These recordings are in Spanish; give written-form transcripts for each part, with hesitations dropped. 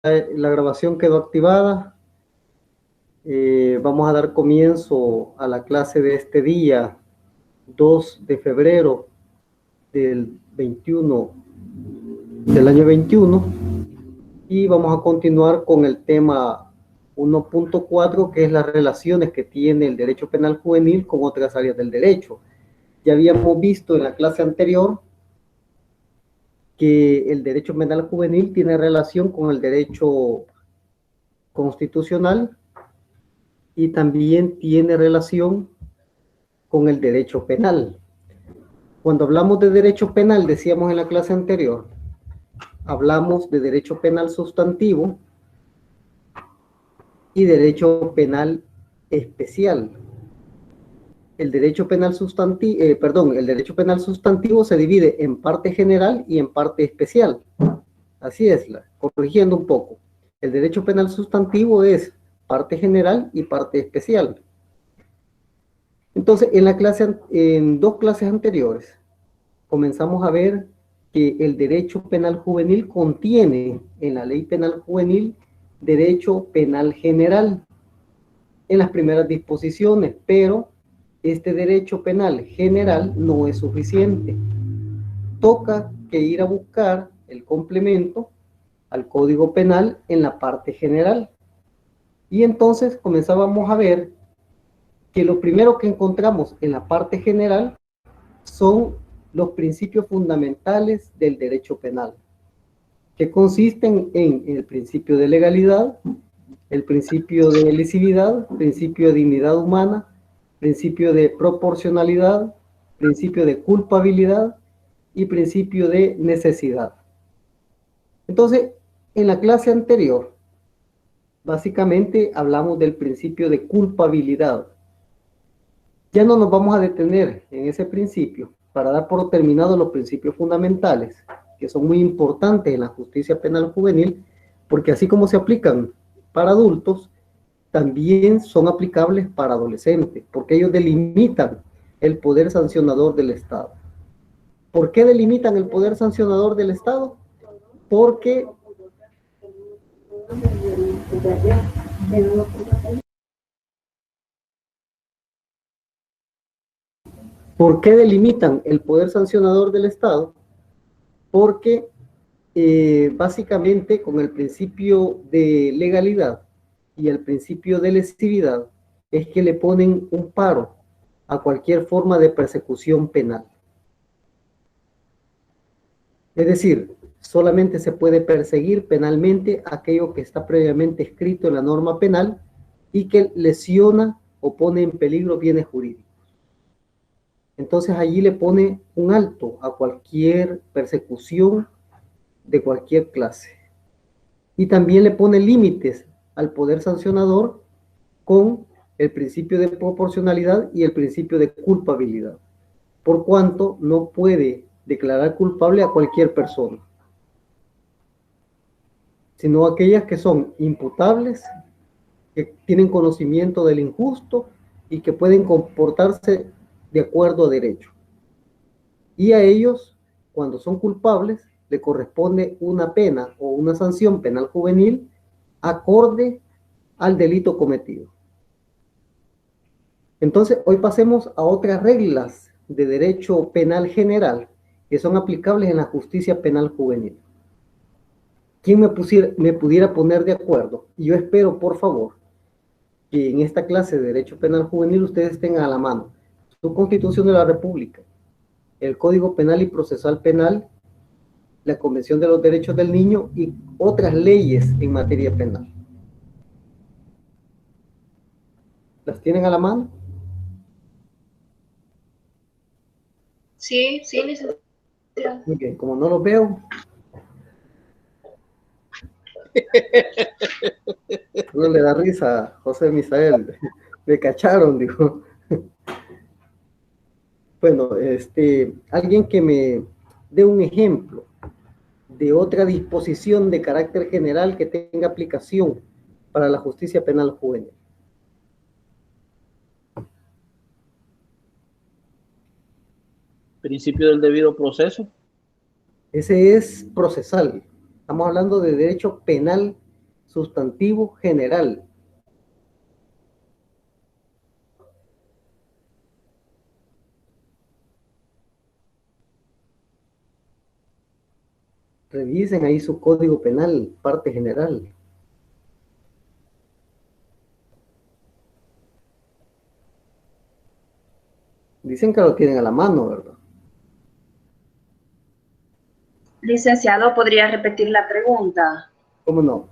la grabación quedó activada. Vamos a dar comienzo a la clase de este día, 2 de febrero del 21, del año 21, y vamos a continuar con el tema 1.4, que es las relaciones que tiene el derecho penal juvenil con otras áreas del derecho. Ya habíamos visto en la clase anterior que el derecho penal juvenil tiene relación con el derecho constitucional y también tiene relación con el derecho penal. Cuando hablamos de derecho penal, decíamos en la clase anterior, hablamos de derecho penal sustantivo y derecho penal especial. El derecho penal sustantivo se divide en parte general y en parte especial. Así es, corrigiendo un poco. El derecho penal sustantivo es parte general y parte especial. Entonces, en dos clases anteriores, comenzamos a ver que el derecho penal juvenil contiene en la ley penal juvenil derecho penal general en las primeras disposiciones, pero este derecho penal general no es suficiente. Toca que ir a buscar el complemento al Código Penal en la parte general. Y entonces comenzábamos a ver que lo primero que encontramos en la parte general son los principios fundamentales del derecho penal, que consisten en el principio de legalidad, el principio de lesividad, principio de dignidad humana, principio de proporcionalidad, principio de culpabilidad y principio de necesidad. Entonces, en la clase anterior, básicamente hablamos del principio de culpabilidad. Ya no nos vamos a detener en ese principio para dar por terminados los principios fundamentales, que son muy importantes en la justicia penal juvenil, porque así como se aplican para adultos, también son aplicables para adolescentes, porque ellos delimitan el poder sancionador del Estado. ¿Por qué delimitan el poder sancionador del Estado? Porque ¿Por qué delimitan el poder sancionador del Estado? Porque básicamente con el principio de legalidad y el principio de lesividad es que le ponen un paro a cualquier forma de persecución penal. Es decir, solamente se puede perseguir penalmente aquello que está previamente escrito en la norma penal y que lesiona o pone en peligro bienes jurídicos. Entonces allí le pone un alto a cualquier persecución de cualquier clase. Y también le pone límites al poder sancionador con el principio de proporcionalidad y el principio de culpabilidad, por cuanto no puede declarar culpable a cualquier persona, sino aquellas que son imputables, que tienen conocimiento del injusto y que pueden comportarse de acuerdo a derecho. Y a ellos, cuando son culpables, le corresponde una pena o una sanción penal juvenil acorde al delito cometido. Entonces, hoy pasemos a otras reglas de derecho penal general que son aplicables en la justicia penal juvenil. ¿Quién me pudiera poner de acuerdo? Y yo espero, por favor, que en esta clase de derecho penal juvenil ustedes tengan a la mano su Constitución de la República, el Código Penal y Procesal Penal, la Convención de los Derechos del Niño y otras leyes en materia penal. ¿Las tienen a la mano? Sí, sí, licenciado. Muy bien, como no los veo. No le da risa a José Misael. Me cacharon, dijo. Bueno, alguien que me dé un ejemplo de otra disposición de carácter general que tenga aplicación para la justicia penal juvenil. Principio del debido proceso. Ese es procesal. Estamos hablando de derecho penal sustantivo general. Revisen ahí su código penal, parte general. Dicen que lo tienen a la mano, ¿verdad? Licenciado, ¿podría repetir la pregunta? ¿Cómo no?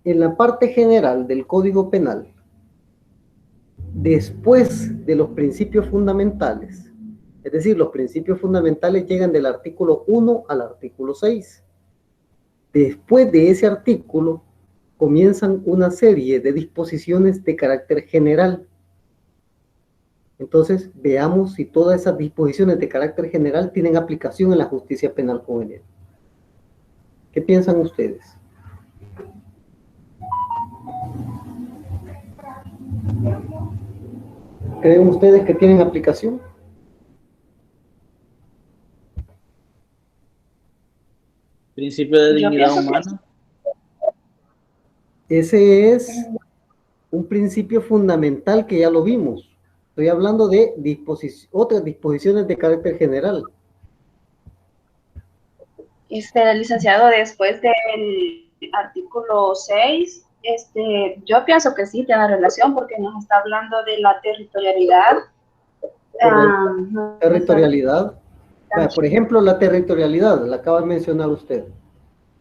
En la parte general del Código Penal, después de los principios fundamentales, es decir, los principios fundamentales llegan del artículo 1 al artículo 6. Después de ese artículo, comienzan una serie de disposiciones de carácter general. Entonces, veamos si todas esas disposiciones de carácter general tienen aplicación en la justicia penal juvenil. ¿Qué piensan ustedes? ¿Creen ustedes que tienen aplicación? Principio de Yo dignidad pienso que humana. Ese es un principio fundamental que ya lo vimos. Estoy hablando de otras disposiciones de carácter general. Licenciado, después del artículo 6, yo pienso que sí tiene relación porque nos está hablando de la territorialidad. Territorialidad. Por ejemplo, la territorialidad, la acaba de mencionar usted.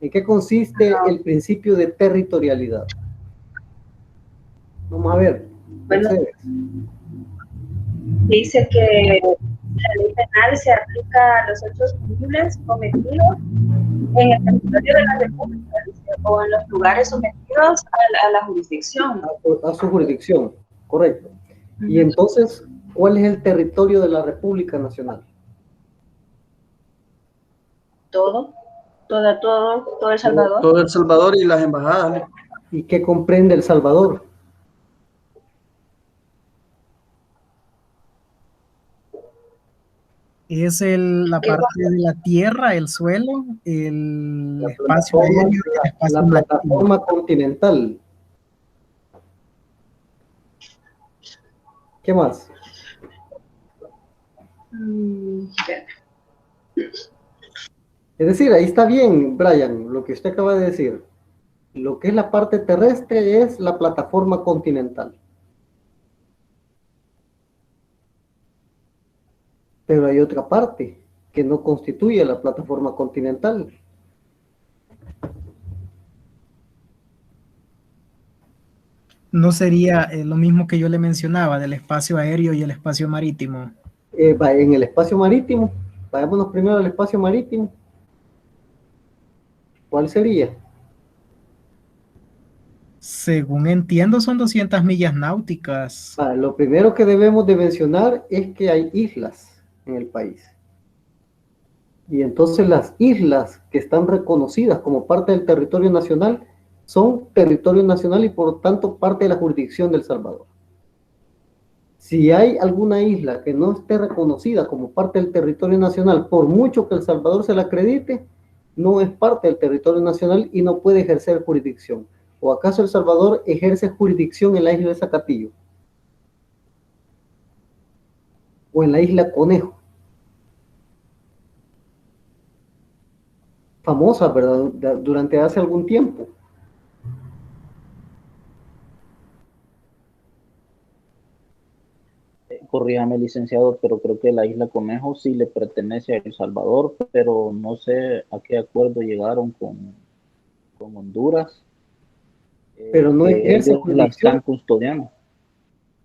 ¿En qué consiste el principio de territorialidad? Vamos a ver. Bueno, Mercedes. dice que la ley penal se aplica a los hechos punibles cometidos en el territorio de la República o en los lugares sometidos a la jurisdicción. A su jurisdicción, correcto. Y entonces, ¿cuál es el territorio de la República Nacional? Todo El Salvador. Todo El Salvador y las embajadas. ¿Y qué comprende El Salvador? Es la parte de la tierra, el suelo, el espacio aéreo y el espacio la plataforma continental. ¿Qué más? Es decir, ahí está bien, Brian, lo que usted acaba de decir. Lo que es la parte terrestre es la plataforma continental. Pero hay otra parte que no constituye la plataforma continental. ¿No sería lo mismo que yo le mencionaba del espacio aéreo y el espacio marítimo? En el espacio marítimo, vayámonos primero al espacio marítimo. ¿Cuál sería? Según entiendo, son 200 millas náuticas. Lo primero que debemos de mencionar es que hay islas en el país. Y entonces las islas que están reconocidas como parte del territorio nacional son territorio nacional y por tanto parte de la jurisdicción de El Salvador. Si hay alguna isla que no esté reconocida como parte del territorio nacional, por mucho que El Salvador se la acredite, no es parte del territorio nacional y no puede ejercer jurisdicción. ¿O acaso El Salvador ejerce jurisdicción en la isla de Zacatillo? ¿O en la isla Conejo? Famosa, ¿verdad? Durante hace algún tiempo. Corríjame, licenciado, pero creo que la isla Conejo sí le pertenece a El Salvador, pero no sé a qué acuerdo llegaron con Honduras. Pero no ejerce jurisdicción. La están custodiando.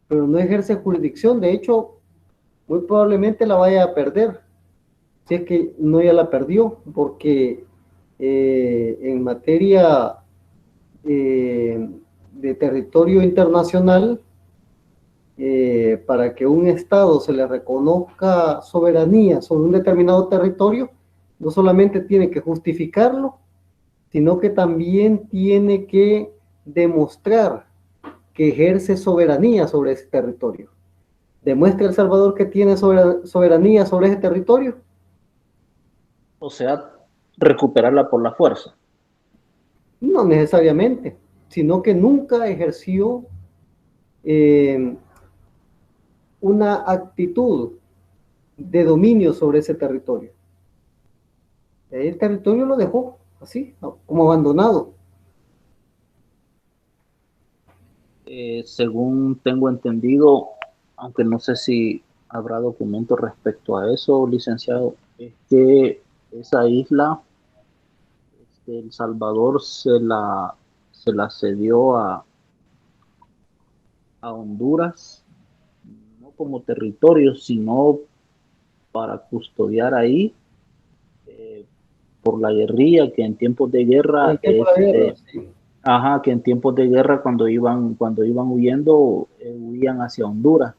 Pero no ejerce jurisdicción, de hecho, muy probablemente la vaya a perder. Si es que no ya la perdió, porque en materia de territorio internacional, para que un Estado se le reconozca soberanía sobre un determinado territorio, no solamente tiene que justificarlo, sino que también tiene que demostrar que ejerce soberanía sobre ese territorio. ¿Demuestra El Salvador que tiene soberanía sobre ese territorio? O sea, recuperarla por la fuerza. No necesariamente, sino que nunca ejerció una actitud de dominio sobre ese territorio. El territorio lo dejó así, como abandonado. Según tengo entendido, aunque no sé si habrá documentos respecto a eso, licenciado, es que esa isla, El Salvador se la cedió a Honduras, no como territorio, sino para custodiar ahí eh, por la guerrilla, que en tiempos de Por el guerra, tiempo de la guerra, sí. ajá, que en tiempos de guerra cuando iban huyendo, huían hacia Honduras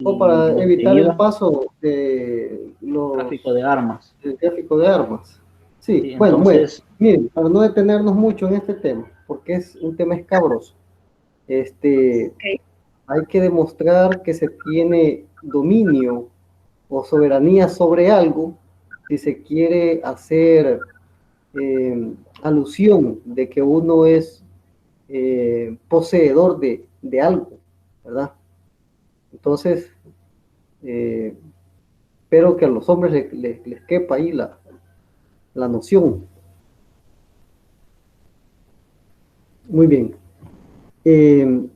O y para los que evitar el iban, paso de tráfico de armas. del tráfico de armas. Sí, Sí, bueno, entonces, miren, para no detenernos mucho en este tema, porque es un tema escabroso, Ok. hay que demostrar que se tiene dominio o soberanía sobre algo si se quiere hacer alusión de que uno es poseedor de algo, ¿verdad? Entonces, eh, espero que a los hombres les quepa ahí la noción. Muy bien. Eh,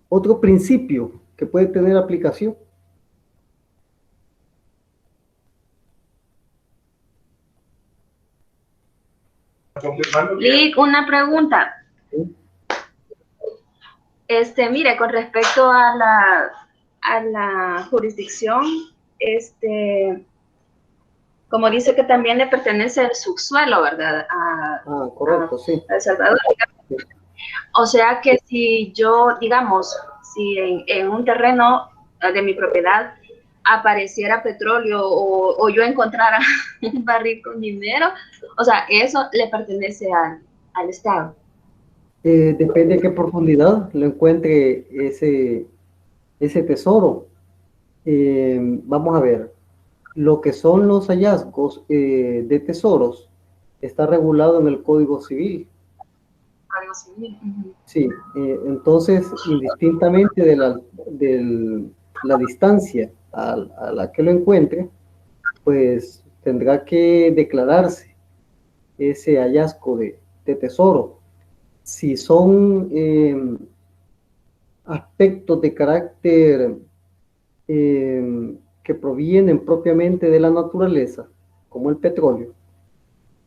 Otro principio que puede tener aplicación. Lick, una pregunta. ¿Sí? Mire, con respecto a la jurisdicción, como dice que también le pertenece el subsuelo, ¿verdad? Correcto, sí. A El Salvador. O sea que si yo, digamos, si en un terreno de mi propiedad apareciera petróleo o yo encontrara un barril con dinero, o sea, eso le pertenece al Estado. Depende de qué profundidad lo encuentre ese tesoro. Vamos a ver, lo que son los hallazgos de tesoros está regulado en el Código Civil. Algo así. Uh-huh. Sí, entonces, indistintamente de la distancia a la que lo encuentre, pues tendrá que declararse ese hallazgo de tesoro. Si son aspectos de carácter que provienen propiamente de la naturaleza, como el petróleo,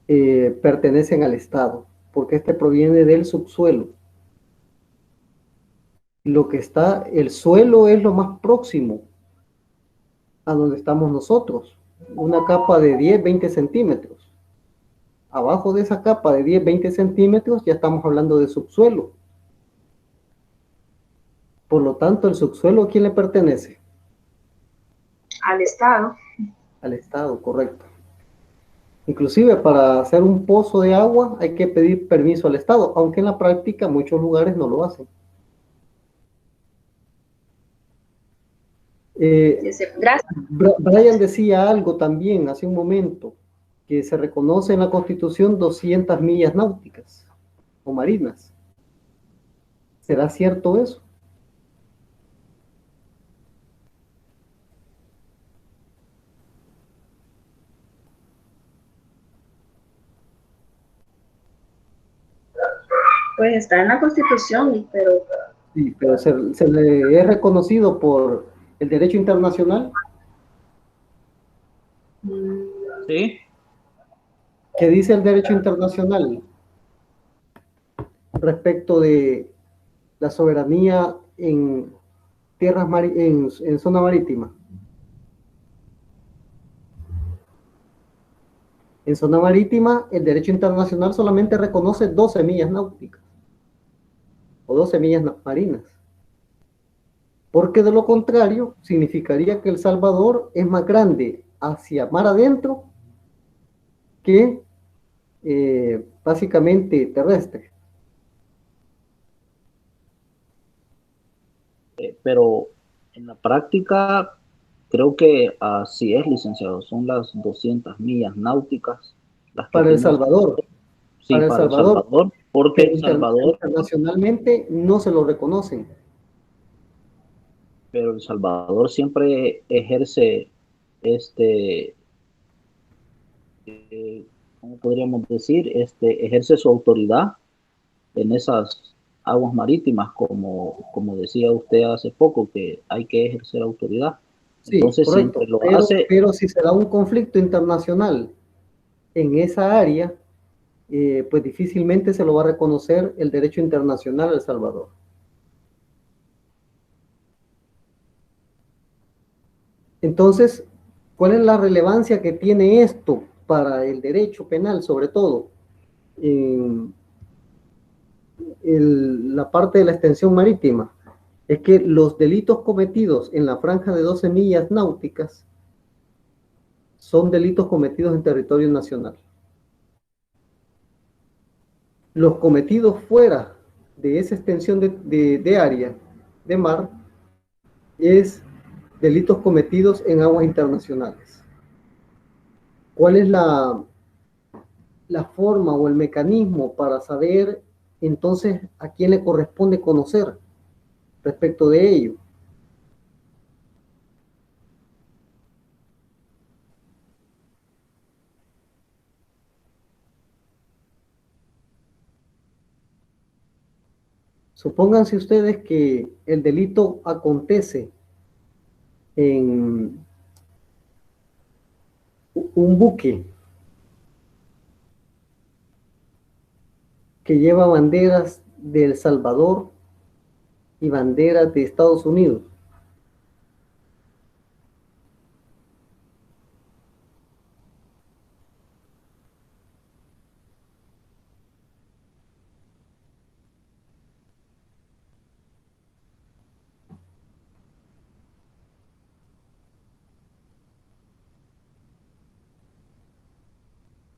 pertenecen al Estado, porque este proviene del subsuelo. Lo que está, el suelo es lo más próximo a donde estamos nosotros, una capa de 10, 20 centímetros. Abajo de esa capa de 10, 20 centímetros ya estamos hablando de subsuelo. Por lo tanto, el subsuelo, ¿a quién le pertenece? Al Estado. Al Estado, correcto. Inclusive para hacer un pozo de agua hay que pedir permiso al Estado, aunque en la práctica muchos lugares no lo hacen. Gracias. Brian decía algo también hace un momento, que se reconoce en la Constitución 200 millas náuticas o marinas. ¿Será cierto eso? Pues está en la Constitución, pero... Sí, pero se le es reconocido por el derecho internacional. sí, ¿Qué dice el derecho internacional respecto de la soberanía en tierras en zona marítima? En zona marítima, el derecho internacional solamente reconoce 12 millas náuticas o 12 millas marinas. Porque de lo contrario, significaría que El Salvador es más grande hacia mar adentro que básicamente terrestre. pero en la práctica creo que así es, licenciado. Son las 200 millas náuticas las que Para El tiene. Salvador, Sí, para El para El Salvador, Salvador, porque pero El Salvador, internacionalmente no se lo reconocen. pero El Salvador siempre ejerce este, ¿cómo podríamos decir? Ejerce su autoridad en esas aguas marítimas, como decía usted hace poco, que hay que ejercer autoridad. Sí, Entonces siempre correcto, lo hace. pero si se da un conflicto internacional en esa área, pues difícilmente se lo va a reconocer el derecho internacional a El Salvador. Entonces, ¿cuál es la relevancia que tiene esto para el derecho penal, sobre todo? En la parte de la extensión marítima, es que los delitos cometidos en la franja de 12 millas náuticas son delitos cometidos en territorio nacional. Los cometidos fuera de esa extensión de área de mar es delitos cometidos en aguas internacionales. ¿Cuál es la forma o el mecanismo para saber entonces a quién le corresponde conocer respecto de ello? Supónganse ustedes que el delito acontece en un buque que lleva banderas de El Salvador y banderas de Estados Unidos.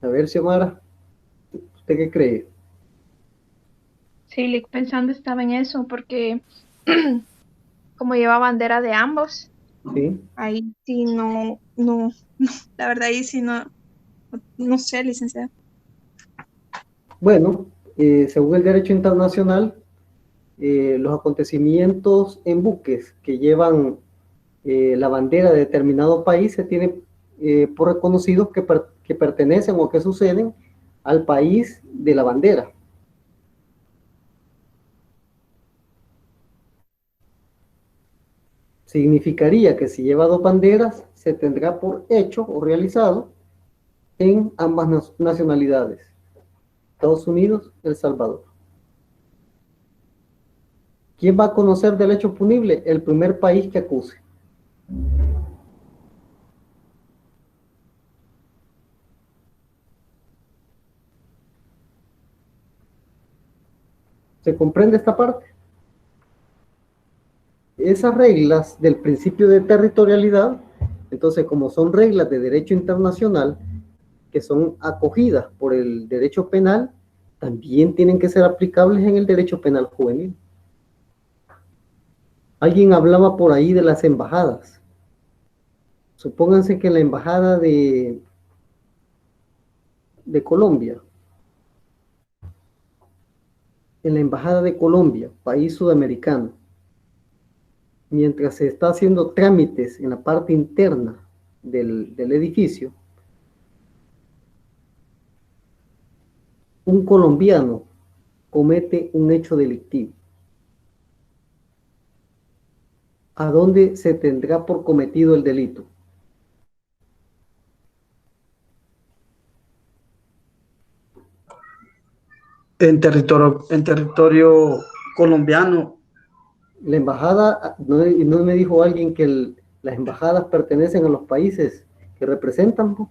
A ver, Xiomara, ¿usted qué cree? Sí, pensando estaba en eso, porque como lleva bandera de ambos, ¿Sí? ahí sí no, la verdad ahí sí no sé, licenciada. Bueno, según el derecho internacional, los acontecimientos en buques que llevan la bandera de determinado país se tienen por reconocidos que pertenecen o que suceden al país de la bandera. Significaría que si lleva dos banderas, se tendrá por hecho o realizado en ambas nacionalidades, Estados Unidos, El Salvador. ¿Quién va a conocer del hecho punible? El primer país que acuse. ¿Se comprende esta parte? Esas reglas del principio de territorialidad, entonces como son reglas de derecho internacional que son acogidas por el derecho penal, también tienen que ser aplicables en el derecho penal juvenil. Alguien hablaba por ahí de las embajadas. Supónganse que la embajada de Colombia, en la embajada de Colombia, país sudamericano, mientras se está haciendo trámites en la parte interna del edificio, un colombiano comete un hecho delictivo. ¿A dónde se tendrá por cometido el delito? En territorio colombiano. La embajada, no me dijo alguien que las embajadas pertenecen a los países que representan, ¿no?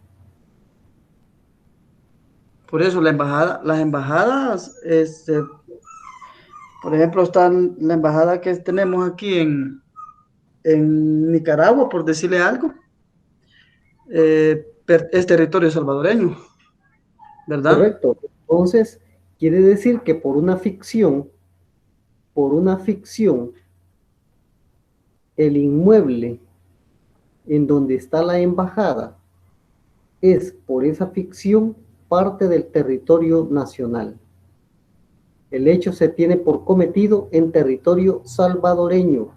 Por eso las embajadas, por ejemplo, está la embajada que tenemos aquí en Nicaragua, por decirle algo, es territorio salvadoreño, ¿verdad? Correcto. Entonces, quiere decir que por una ficción, el inmueble en donde está la embajada es por esa ficción parte del territorio nacional. El hecho se tiene por cometido en territorio salvadoreño.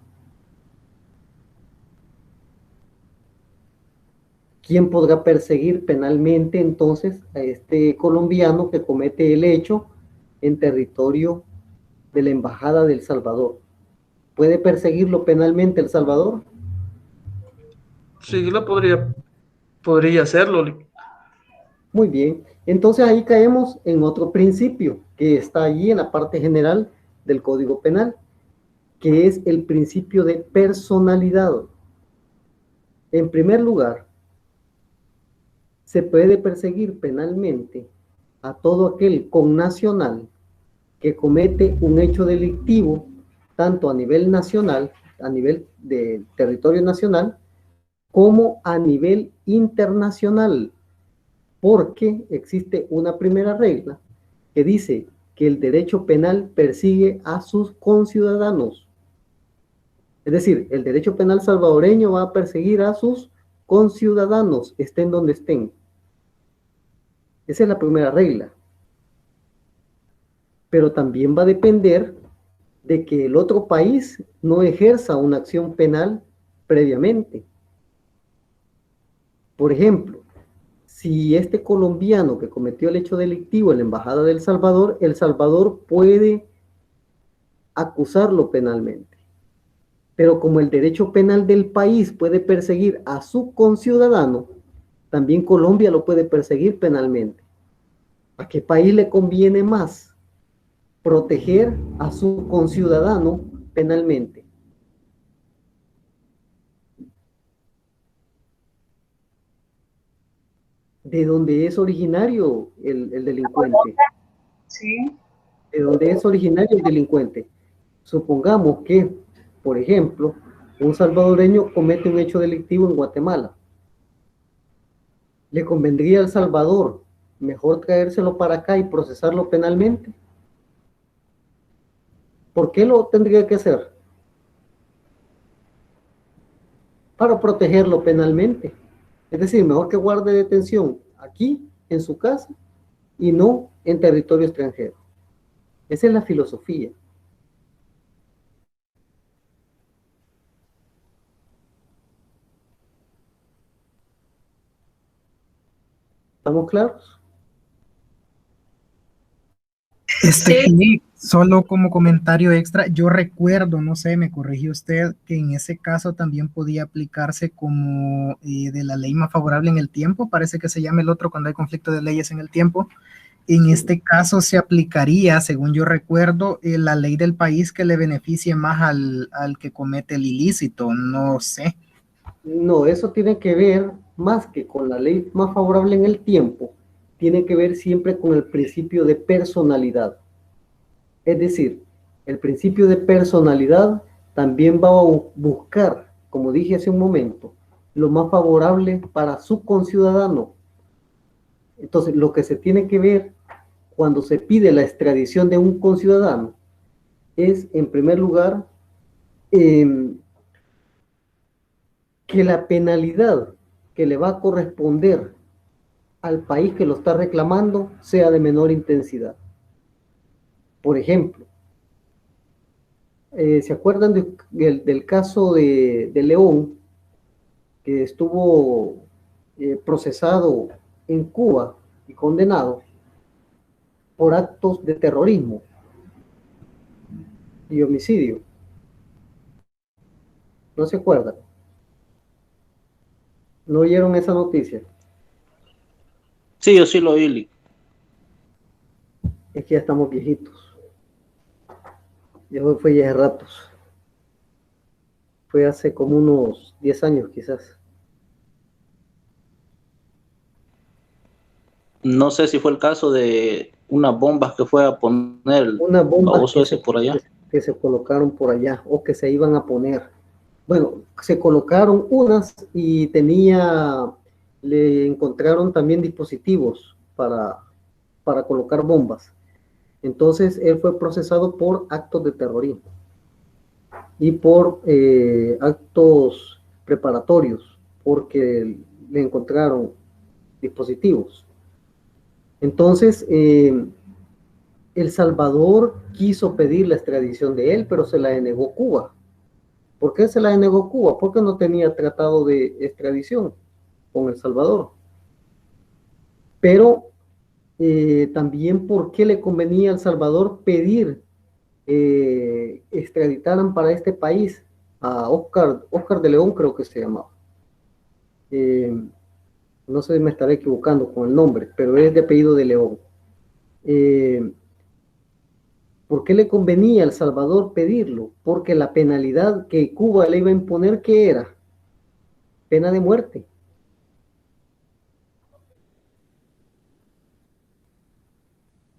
¿Quién podrá perseguir penalmente entonces a este colombiano que comete el hecho en territorio de la Embajada de El Salvador? ¿Puede perseguirlo penalmente El Salvador? Sí, podría hacerlo. Muy bien. Entonces ahí caemos en otro principio que está allí en la parte general del Código Penal, que es el principio de personalidad. En primer lugar, se puede perseguir penalmente a todo aquel connacional que comete un hecho delictivo, tanto a nivel nacional, a nivel de territorio nacional, como a nivel internacional, porque existe una primera regla que dice que el derecho penal persigue a sus conciudadanos. Es decir, el derecho penal salvadoreño va a perseguir a sus conciudadanos, estén donde estén. Esa es la primera regla. Pero también va a depender de que el otro país no ejerza una acción penal previamente. Por ejemplo, si este colombiano que cometió el hecho delictivo en la Embajada de El Salvador puede acusarlo penalmente. Pero como el derecho penal del país puede perseguir a su conciudadano, también Colombia lo puede perseguir penalmente. ¿A qué país le conviene más proteger a su conciudadano penalmente? ¿De dónde es originario el delincuente? Sí. ¿De dónde es originario el delincuente? Supongamos que, por ejemplo, un salvadoreño comete un hecho delictivo en Guatemala. ¿Le convendría a El Salvador mejor traérselo para acá y procesarlo penalmente? ¿Por qué lo tendría que hacer? Para protegerlo penalmente. Es decir, mejor que guarde detención aquí, en su casa, y no en territorio extranjero. Esa es la filosofía. ¿Estamos claros? Sí. Sí, solo como comentario extra, yo recuerdo, no sé, me corrigió usted, que en ese caso también podía aplicarse como de la ley más favorable en el tiempo, parece que se llama el otro cuando hay conflicto de leyes en el tiempo. En este caso se aplicaría, según yo recuerdo, la ley del país que le beneficie más al que comete el ilícito, no sé. No, eso tiene que ver más que con la ley más favorable en el tiempo, tiene que ver siempre con el principio de personalidad. Es decir, el principio de personalidad también va a buscar, como dije hace un momento, lo más favorable para su conciudadano. Entonces, lo que se tiene que ver cuando se pide la extradición de un conciudadano es, en primer lugar, que la penalidad que le va a corresponder al país que lo está reclamando sea de menor intensidad. Por ejemplo, ¿se acuerdan del caso de León, que estuvo procesado en Cuba y condenado por actos de terrorismo y homicidio? ¿No se acuerdan? ¿No oyeron esa noticia? Sí, yo sí lo oí. Es que ya estamos viejitos. Ya fue ya hace ratos. Fue hace como unos 10 años quizás. No sé si fue el caso de unas bombas que fue a poner el Unas bombas baboso ese por allá. que se colocaron por allá o que se iban a poner. Bueno, se colocaron unas y le encontraron también dispositivos para colocar bombas. Entonces, él fue procesado por actos de terrorismo y por actos preparatorios, porque le encontraron dispositivos. Entonces, El Salvador quiso pedir la extradición de él, pero se la denegó Cuba. ¿Por qué se la denegó Cuba? Porque no tenía tratado de extradición con El Salvador. Pero también por qué le convenía a El Salvador pedir extraditaran para este país a Oscar de León, creo que se llamaba. No sé si me estaré equivocando con el nombre, pero es de apellido de León. ¿Por qué le convenía a El Salvador pedirlo? Porque la penalidad que Cuba le iba a imponer, ¿qué era? Pena de muerte.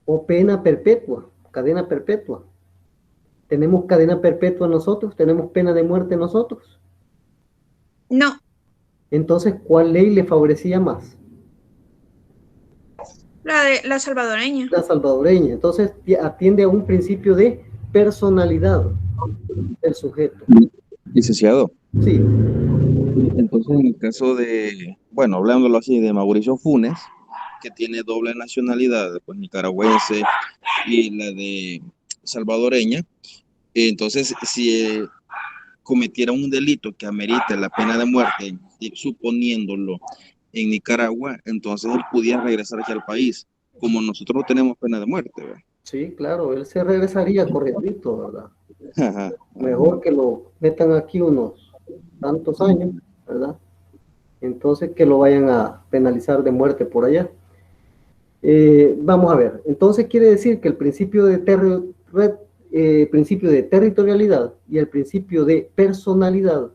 O pena perpetua, cadena perpetua. ¿Tenemos cadena perpetua nosotros? ¿Tenemos pena de muerte nosotros? No, Entonces, ¿cuál ley le favorecía más? la salvadoreña. La salvadoreña. Entonces, atiende a un principio de personalidad del sujeto. Licenciado, Sí, entonces en el caso de, bueno, hablándolo así, de Mauricio Funes, que tiene doble nacionalidad, pues nicaragüense y la de salvadoreña, entonces si cometiera un delito que amerite la pena de muerte, suponiéndolo en Nicaragua, entonces él pudiera regresar aquí al país, como nosotros no tenemos pena de muerte, ¿verdad? sí, claro, él se regresaría corriendo, ¿verdad? Ajá. Mejor que lo metan aquí unos tantos años, ¿verdad? Entonces que lo vayan a penalizar de muerte por allá. Vamos a ver, entonces quiere decir que el principio de territorialidad y el principio de personalidad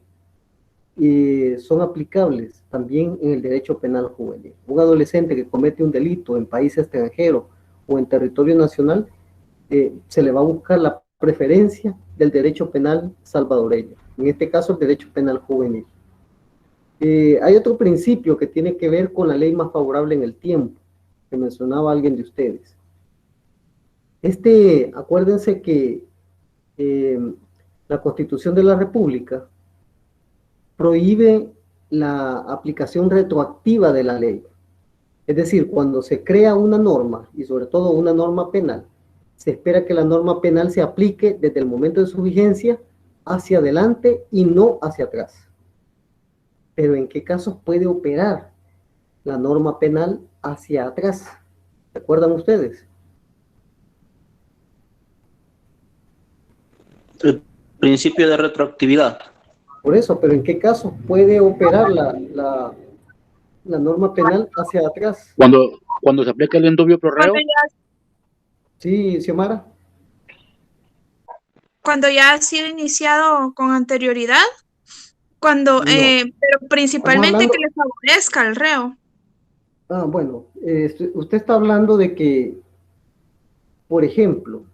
son aplicables también en el derecho penal juvenil. Un adolescente que comete un delito en país extranjero o en territorio nacional, se le va a buscar la preferencia del derecho penal salvadoreño, en este caso el derecho penal juvenil. Hay otro principio que tiene que ver con la ley más favorable en el tiempo, que mencionaba alguien de ustedes. Acuérdense que la Constitución de la República prohíbe la aplicación retroactiva de la ley. Es decir, cuando se crea una norma, y sobre todo una norma penal, se espera que la norma penal se aplique desde el momento de su vigencia hacia adelante y no hacia atrás. Pero ¿en qué casos puede operar la norma penal hacia atrás? ¿Recuerdan ustedes? El principio de retroactividad. Por eso, pero ¿en qué casos puede operar la norma penal hacia atrás? Cuando se aplica el endovio pro reo, Sí, Xiomara. Cuando ya ha sido iniciado con anterioridad, No, pero principalmente hablando. que le favorezca al reo. Bueno, usted está hablando de que, por ejemplo,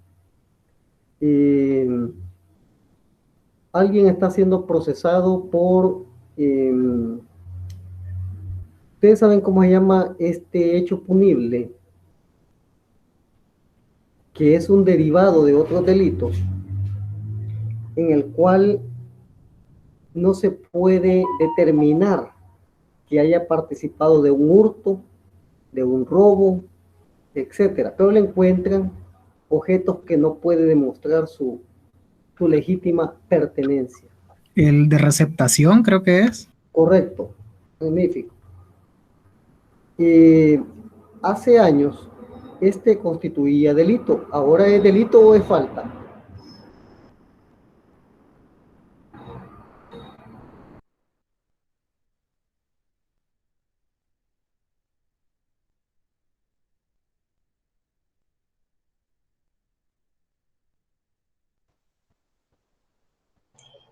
alguien está siendo procesado por, ustedes saben cómo se llama este hecho punible, que es un derivado de otros delitos, en el cual no se puede determinar que haya participado de un hurto, de un robo, etcétera, pero le encuentran objetos que no puede demostrar su legítima pertenencia. El de receptación, creo que es. Correcto, magnífico. Hace años este constituía delito, ahora es delito o es falta.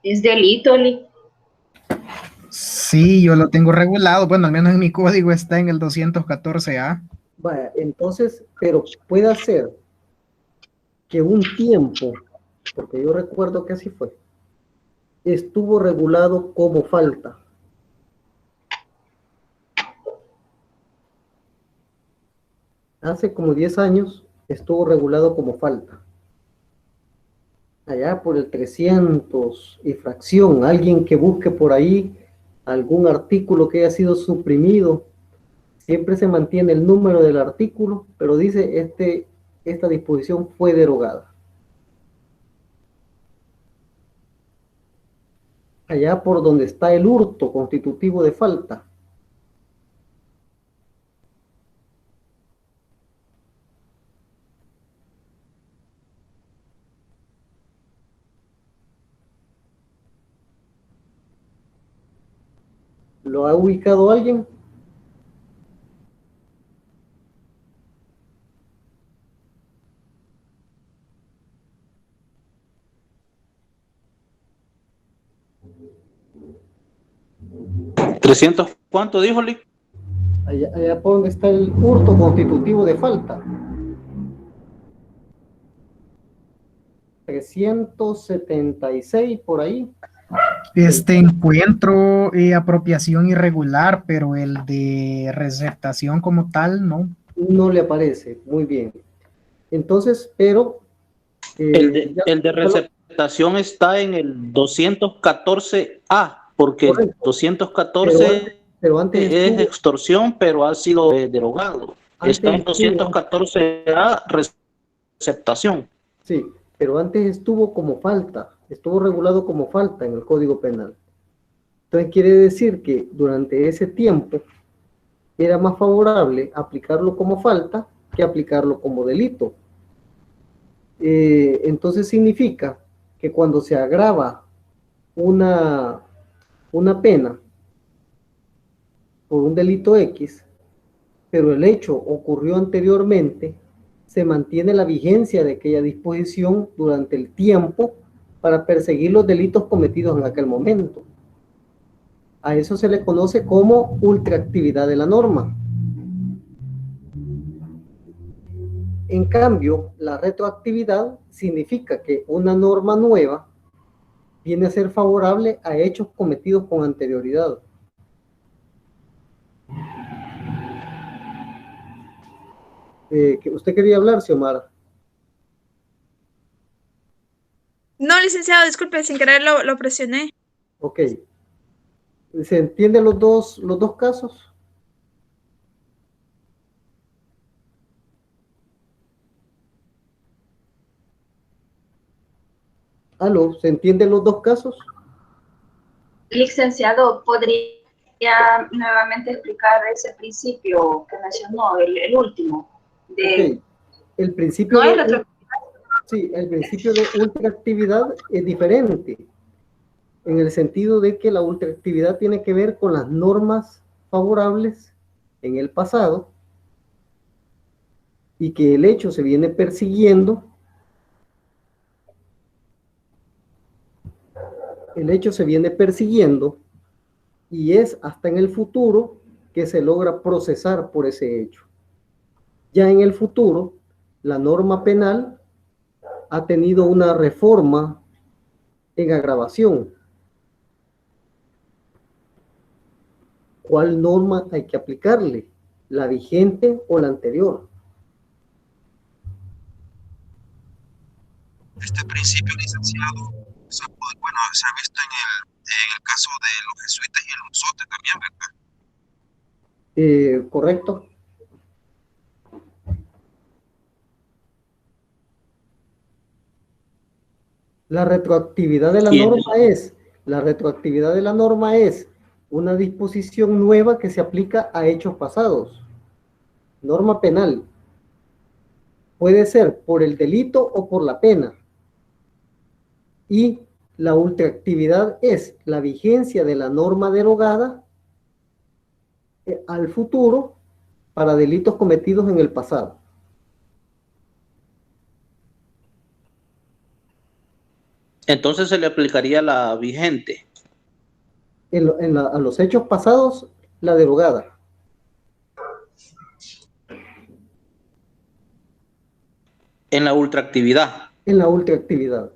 Es delito, Sí, yo lo tengo regulado. Bueno, al menos en mi código está en el 214A. Vaya, entonces, pero puede ser que un tiempo, porque yo recuerdo que así fue, estuvo regulado como falta. Hace como 10 años estuvo regulado como falta. Allá por el 300 y fracción, alguien que busque por ahí algún artículo que haya sido suprimido, Siempre se mantiene el número del artículo, pero dice esta disposición fue derogada. Allá por donde está el hurto constitutivo de falta. ¿Lo ha ubicado alguien? ¿300 cuánto dijo, Lee? Allá por donde está el hurto constitutivo de falta. 376 por ahí. Encuentro apropiación irregular, pero el de receptación como tal, no. No le aparece, muy bien. Entonces, pero... el de receptación está en el 214A, porque el 214 pero antes es extorsión, pero ha sido derogado. Está en 214A, receptación. Sí, pero antes estuvo como falta, estuvo regulado como falta en el Código Penal. Entonces quiere decir que durante ese tiempo era más favorable aplicarlo como falta que aplicarlo como delito. Entonces significa que cuando se agrava una pena por un delito X, pero el hecho ocurrió anteriormente, se mantiene la vigencia de aquella disposición durante el tiempo para perseguir los delitos cometidos en aquel momento. A eso se le conoce como ultraactividad de la norma. En cambio, la retroactividad significa que una norma nueva viene a ser favorable a hechos cometidos con anterioridad. ¿Usted quería hablar, Xiomara? No, licenciado, disculpe, sin querer lo presioné. Ok. ¿Se entienden los dos casos? ¿Aló? ¿Se entienden los dos casos? Licenciado, ¿podría nuevamente explicar ese principio que mencionó, el último? Okay. El principio no es sí, el principio de ultraactividad es diferente, en el sentido de que la ultraactividad tiene que ver con las normas favorables en el pasado y que el hecho se viene persiguiendo. El hecho se viene persiguiendo y es hasta en el futuro que se logra procesar por ese hecho. Ya en el futuro, la norma penal ha tenido una reforma en agravación. ¿Cuál norma hay que aplicarle? ¿La vigente o la anterior? Este principio, licenciado, se ha visto en el caso de los jesuitas y el Mozote también, ¿verdad? Correcto. La retroactividad de la norma es una disposición nueva que se aplica a hechos pasados. Norma penal. Puede ser por el delito o por la pena. Y la ultraactividad es la vigencia de la norma derogada al futuro para delitos cometidos en el pasado. Entonces se le aplicaría la vigente. A los hechos pasados, la derogada. En la ultraactividad. En la ultraactividad.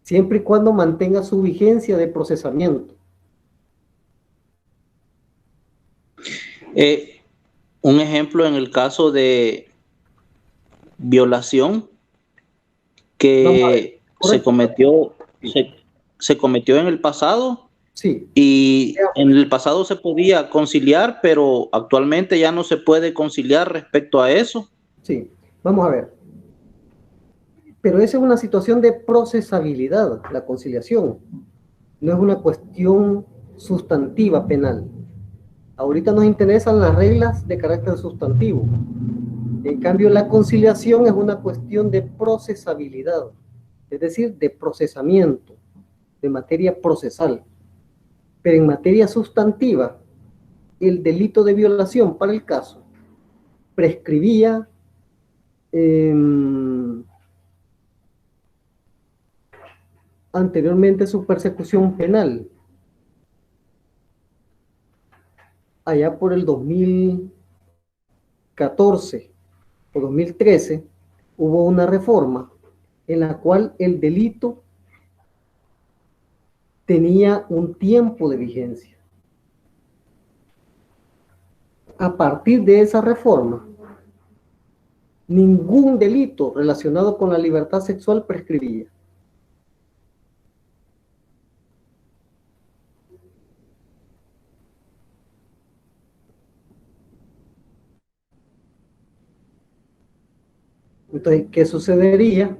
Siempre y cuando mantenga su vigencia de procesamiento. Un ejemplo en el caso de violación que se cometió en el pasado Sí. Y en el pasado se podía conciliar, pero actualmente ya no se puede conciliar respecto a eso. Sí, vamos a ver. Pero esa es una situación de procesabilidad, la conciliación. No es una cuestión sustantiva penal. Ahorita nos interesan las reglas de carácter sustantivo. En cambio, la conciliación es una cuestión de procesabilidad, es decir, de procesamiento, de materia procesal. Pero en materia sustantiva, el delito de violación para el caso prescribía anteriormente su persecución penal. Allá por el 2014 o 2013 hubo una reforma en la cual el delito tenía un tiempo de vigencia. A partir de esa reforma, ningún delito relacionado con la libertad sexual prescribía. Entonces, ¿qué sucedería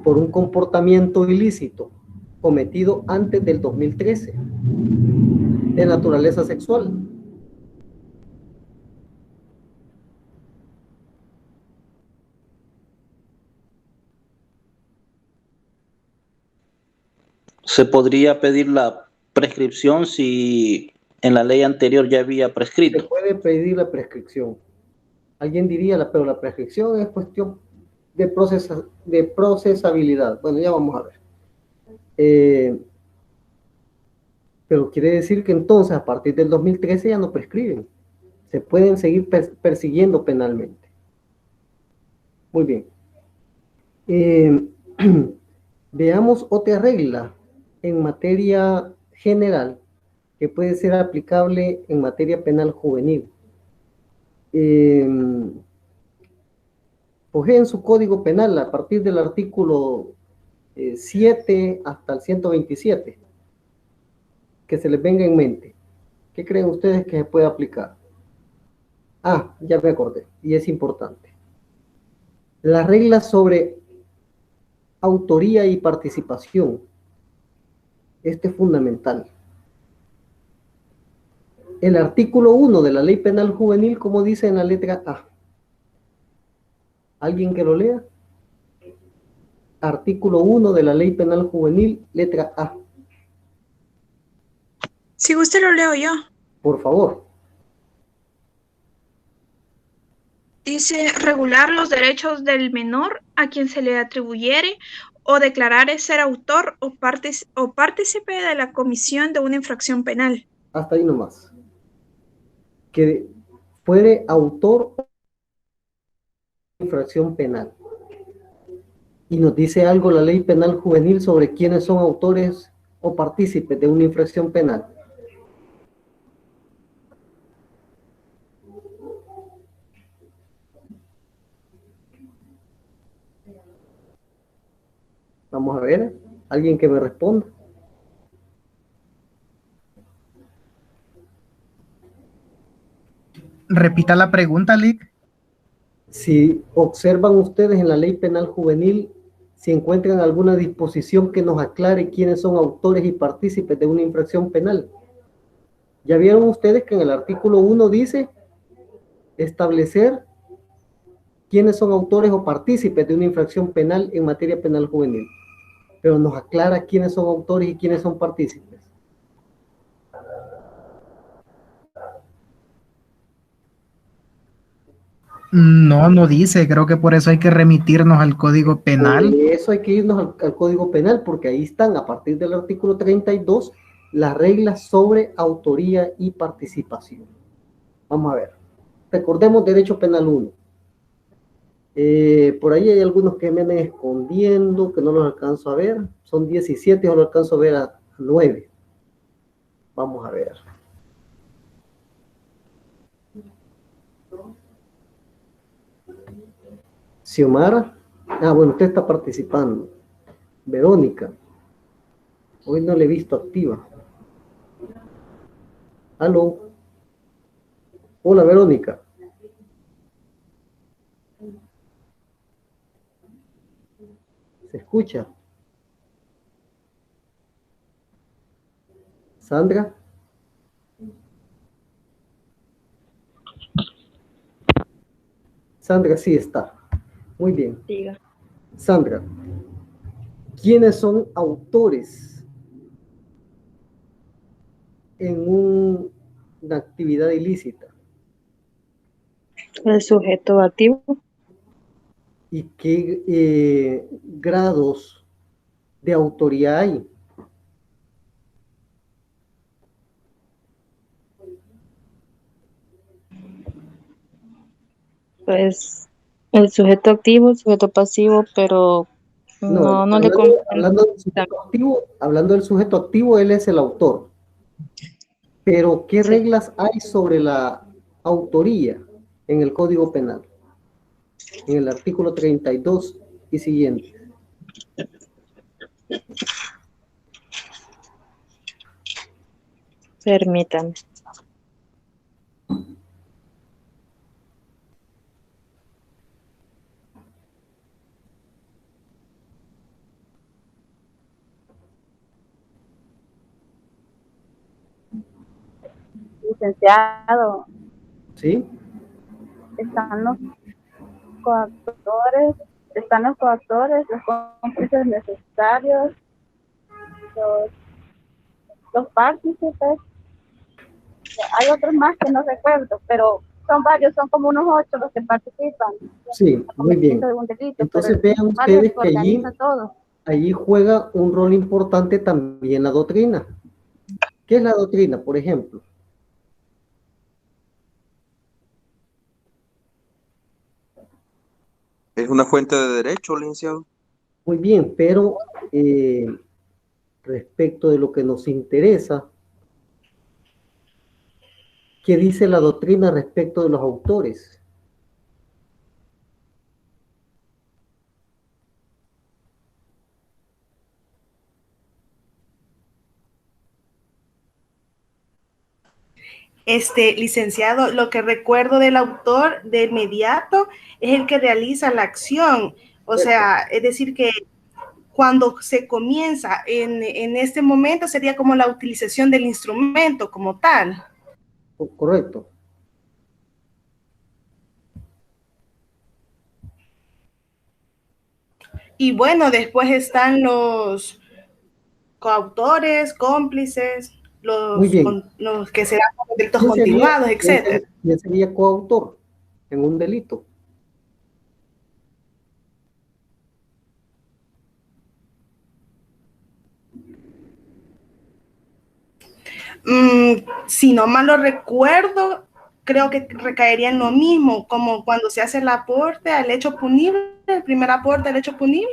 por un comportamiento ilícito cometido antes del 2013 de naturaleza sexual? Se podría pedir la prescripción si en la ley anterior ya había Se prescrito. puede pedir la prescripción. Alguien diría, pero la prescripción es cuestión de procesabilidad. Bueno, ya vamos a ver. Pero quiere decir que entonces a partir del 2013 ya no prescriben. Se pueden seguir persiguiendo penalmente. Muy bien. Veamos otra regla en materia general que puede ser aplicable en materia penal juvenil. Coge en su código penal a partir del artículo 7 hasta el 127, que se les venga en mente. ¿Qué creen ustedes que se puede aplicar? Ah, ya me acordé, y es importante. Las reglas sobre autoría y participación. Este es fundamental. El artículo 1 de la Ley Penal Juvenil, como dice en la letra A. ¿Alguien que lo lea? Artículo 1 de la Ley Penal Juvenil, letra A. Si usted lo leo yo. Por favor. Dice regular los derechos del menor a quien se le atribuyere o declarare ser autor o partícipe de la comisión de una infracción penal. Hasta ahí nomás. Que fuere autor de infracción penal. Y nos dice algo la Ley Penal Juvenil sobre quiénes son autores o partícipes de una infracción penal. Vamos a ver, alguien que me responda. Repita la pregunta, Lick. Si observan ustedes en la Ley Penal Juvenil, si encuentran alguna disposición que nos aclare quiénes son autores y partícipes de una infracción penal. Ya vieron ustedes que en el artículo 1 dice establecer quiénes son autores o partícipes de una infracción penal en materia penal juvenil. Pero nos aclara quiénes son autores y quiénes son partícipes. No, no dice. Creo que por eso hay que remitirnos al Código Penal. Por eso hay que irnos al Código Penal, porque ahí están, a partir del artículo 32, las reglas sobre autoría y participación. Vamos a ver. Recordemos Derecho Penal 1. Por ahí hay algunos que me andan escondiendo, que no los alcanzo a ver. Son 17, yo lo alcanzo a ver a 9. Vamos a ver. Xiomara. Ah, bueno, usted está participando. Verónica. Hoy no le he visto activa. Aló. Hola, Verónica. ¿Se escucha? Sandra. Sandra sí está. Muy bien. Diga. Sandra, ¿quiénes son autores en una actividad ilícita? El sujeto activo. ¿Y qué grados de autoría hay? Pues el sujeto activo, el sujeto pasivo, pero no le comprendo. Hablando del sujeto activo, él es el autor. Pero, ¿qué reglas hay sobre la autoría en el Código Penal? En el artículo 32 y siguiente. Permítame. Licenciado, ¿Sí? están los coactores, los cómplices necesarios, los partícipes. Hay otros más que no recuerdo, pero son varios, son como unos 8 los que participan. Sí, muy bien. Entonces vean ustedes que allí juega un rol importante también la doctrina. ¿Qué es la doctrina, por ejemplo? ¿Es una fuente de derecho, licenciado? Muy bien, pero respecto de lo que nos interesa, ¿qué dice la doctrina respecto de los autores? Licenciado, lo que recuerdo del autor de inmediato es el que realiza la acción. O sea, es decir que cuando se comienza en este momento sería como la utilización del instrumento como tal. Correcto. Y bueno, después están los coautores, cómplices, los que se dan con delitos continuados, etc. ¿Quién sería coautor en un delito? Si no mal lo recuerdo, creo que recaería en lo mismo, como cuando se hace el aporte al hecho punible, el primer aporte al hecho punible.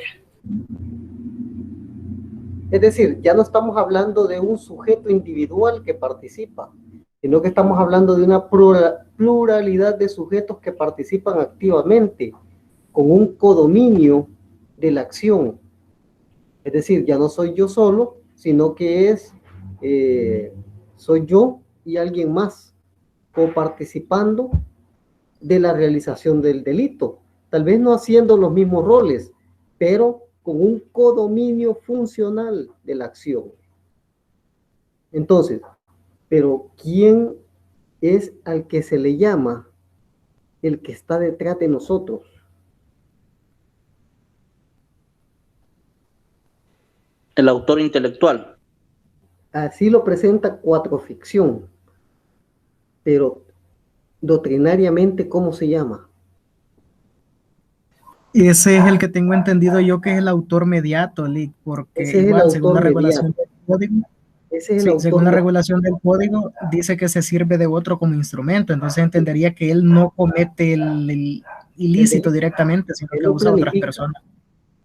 Es decir, ya no estamos hablando de un sujeto individual que participa, sino que estamos hablando de una pluralidad de sujetos que participan activamente con un codominio de la acción. Es decir, ya no soy yo solo, sino que soy yo y alguien más coparticipando de la realización del delito. Tal vez no haciendo los mismos roles, pero con un codominio funcional de la acción. Entonces, pero ¿quién es al que se le llama el que está detrás de nosotros? El autor intelectual. Así lo presenta Cuatro Ficción, pero doctrinariamente, ¿cómo se llama? Ese es el que tengo entendido yo que es el autor mediato, Lick, porque ese igual, es según la regulación del código, según la regulación del código, dice que se sirve de otro como instrumento, entonces entendería que él no comete el ilícito directamente, sino que usa a otras personas.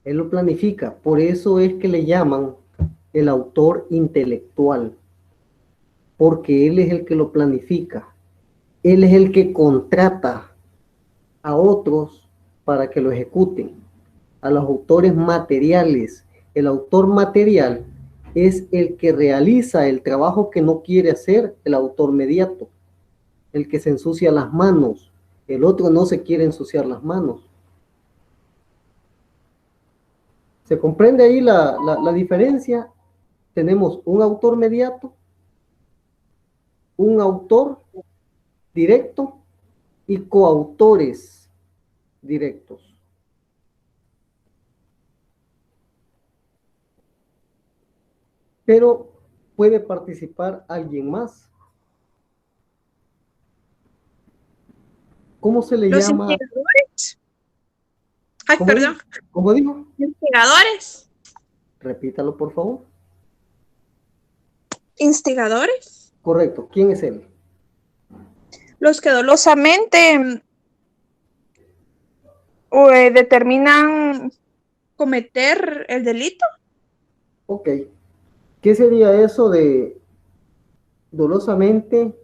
Él lo planifica, por eso es que le llaman el autor intelectual, porque él es el que lo planifica, él es el que contrata a otros para que lo ejecuten, a los autores materiales. El autor material es el que realiza el trabajo que no quiere hacer el autor mediato, el que se ensucia las manos. El otro no se quiere ensuciar las manos. ¿Se comprende ahí la diferencia? Tenemos un autor mediato, un autor directo y coautores directos. Pero puede participar alguien más. ¿Cómo se le Los llama? instigadores. Ay, ¿Cómo perdón. digo? ¿Cómo digo? Instigadores. Repítalo, por favor. Instigadores. Correcto. ¿Quién es él? Los que dolosamente determinan cometer el delito. Ok. ¿Qué sería eso de dolosamente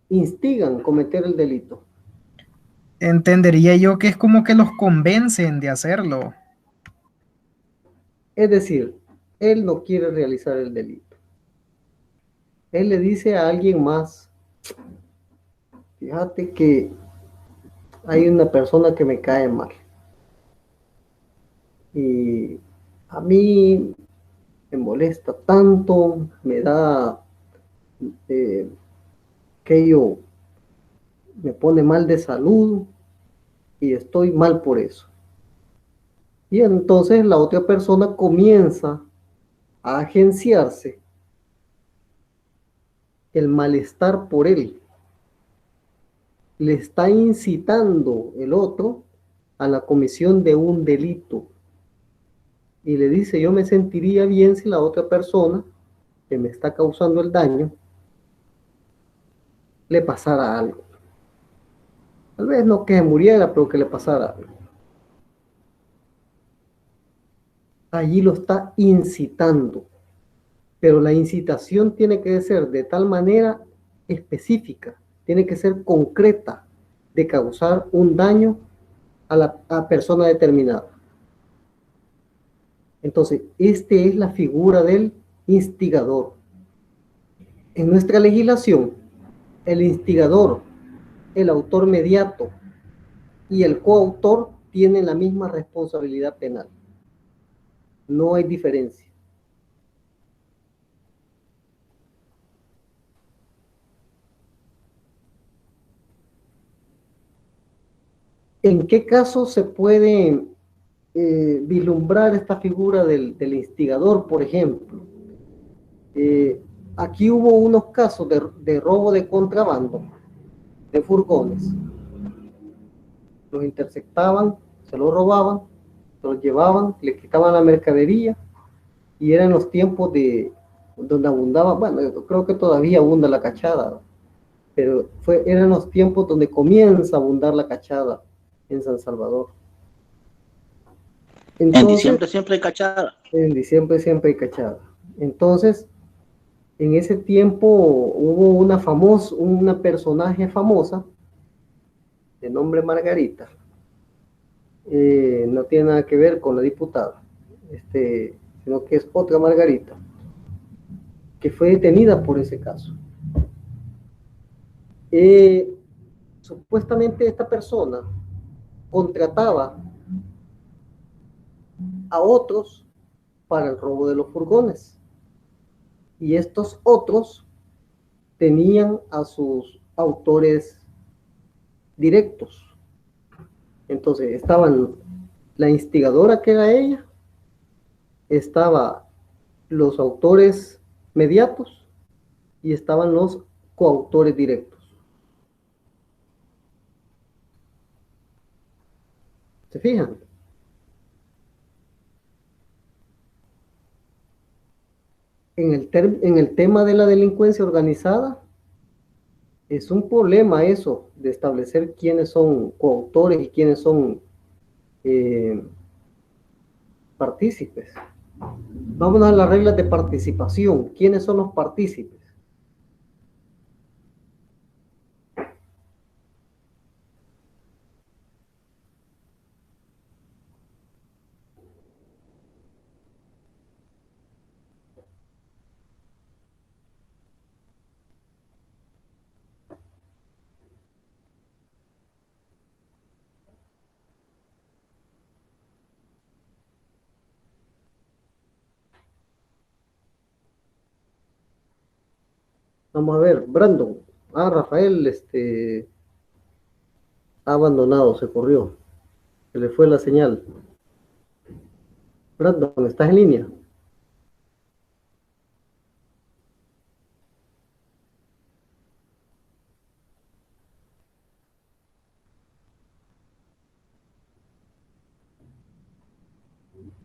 instigan cometer el delito? Entendería yo que es como que los convencen de hacerlo. Es decir, él no quiere realizar el delito. Él le dice a alguien más, fíjate que hay una persona que me cae mal. Y a mí me molesta tanto, me da aquello, me pone mal de salud y estoy mal por eso. Y entonces la otra persona comienza a agenciarse el malestar por él. Le está incitando el otro a la comisión de un delito. Y le dice, yo me sentiría bien si la otra persona que me está causando el daño le pasara algo. Tal vez no que muriera, pero que le pasara algo. Allí lo está incitando. Pero la incitación tiene que ser de tal manera específica, tiene que ser concreta, de causar un daño a la persona determinada. Entonces, esta es la figura del instigador. En nuestra legislación, el instigador, el autor mediato y el coautor tienen la misma responsabilidad penal. No hay diferencia. ¿En qué caso se puede vislumbrar esta figura del instigador, por ejemplo? Aquí hubo unos casos de robo de contrabando de furgones. Los interceptaban, se los robaban, se los llevaban, le quitaban la mercadería y eran los tiempos donde abundaba, bueno, yo creo que todavía abunda la cachada, pero eran los tiempos donde comienza a abundar la cachada en San Salvador. Entonces, en diciembre siempre hay cachada. En diciembre siempre hay cachada. Entonces, en ese tiempo hubo una personaje famosa de nombre Margarita. No tiene nada que ver con la diputada, sino que es otra Margarita, que fue detenida por ese caso. Supuestamente esta persona contrataba a otros para el robo de los furgones. Y estos otros tenían a sus autores directos. Entonces estaban la instigadora, que era ella, estaba los autores mediatos y estaban los coautores directos. ¿Se fijan? En el tema de la delincuencia organizada, es un problema eso, de establecer quiénes son coautores y quiénes son partícipes. Vámonos a las reglas de participación. ¿Quiénes son los partícipes? Vamos a ver, Brandon. Rafael, ha abandonado, se corrió. Se le fue la señal. Brandon, ¿estás en línea?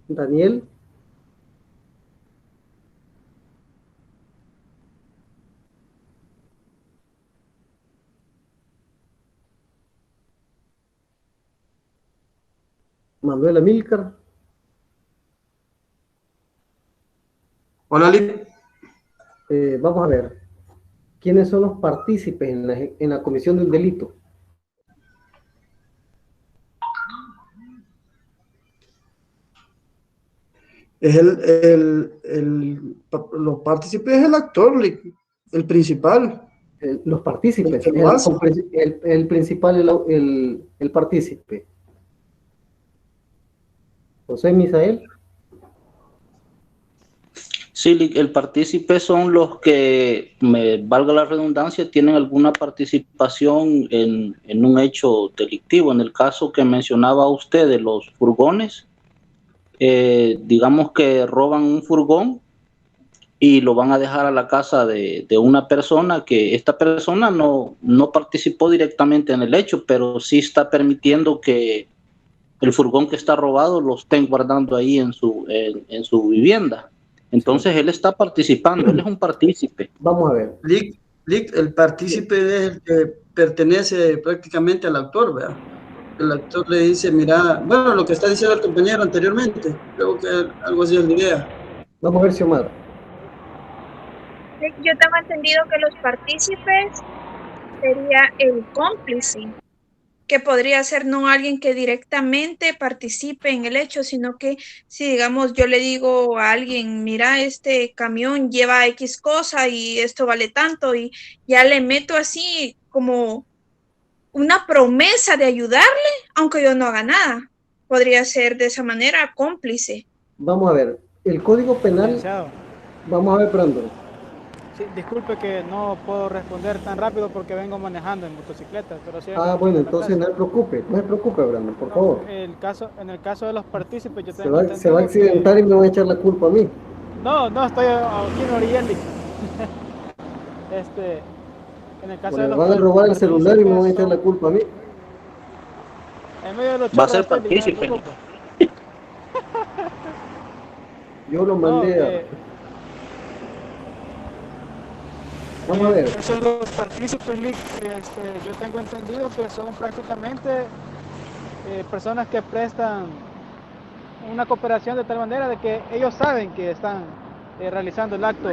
Daniel. Manuel Amílcar. Hola, Lick. Vamos a ver. ¿Quiénes son los partícipes en la comisión de un delito? Es los partícipes es el actor, Lick, el principal. Los partícipes. El principal, el partícipe. José Misael. Sí, el partícipe son los que, valga la redundancia, tienen alguna participación en un hecho delictivo. En el caso que mencionaba usted de los furgones, digamos que roban un furgón y lo van a dejar a la casa de una persona que esta persona no participó directamente en el hecho, pero sí está permitiendo que el furgón que está robado lo estén guardando ahí en su vivienda. Entonces él está participando, él es un partícipe. Vamos a ver. Lick, el partícipe es el que pertenece prácticamente al autor, ¿verdad? El actor le dice, mira, bueno, lo que está diciendo el compañero anteriormente, creo que algo así es la idea. Vamos a ver, Xiomara. Yo tengo entendido que los partícipes sería el cómplice, que podría ser no alguien que directamente participe en el hecho, sino que si digamos yo le digo a alguien, mira, este camión lleva X cosa y esto vale tanto, y ya le meto así como una promesa de ayudarle, aunque yo no haga nada. Podría ser de esa manera cómplice. Vamos a ver, el Código Penal. Licenciado. Vamos a ver, Brandon. Sí, disculpe que no puedo responder tan rápido porque vengo manejando en motocicleta. Pero sí, Bueno, entonces no se preocupe, Brandon, por favor. En el caso de los partícipes, yo tengo se va a accidentar y me va a echar la culpa a mí. No, estoy aquí en Oriyeli. En el caso de los van a robar el celular y me van a echar la culpa a mí. En medio de los va a ser partícipe. Yo lo mandé Vamos a ver. Esos los partícipes, yo tengo entendido que son prácticamente personas que prestan una cooperación de tal manera de que ellos saben que están realizando el acto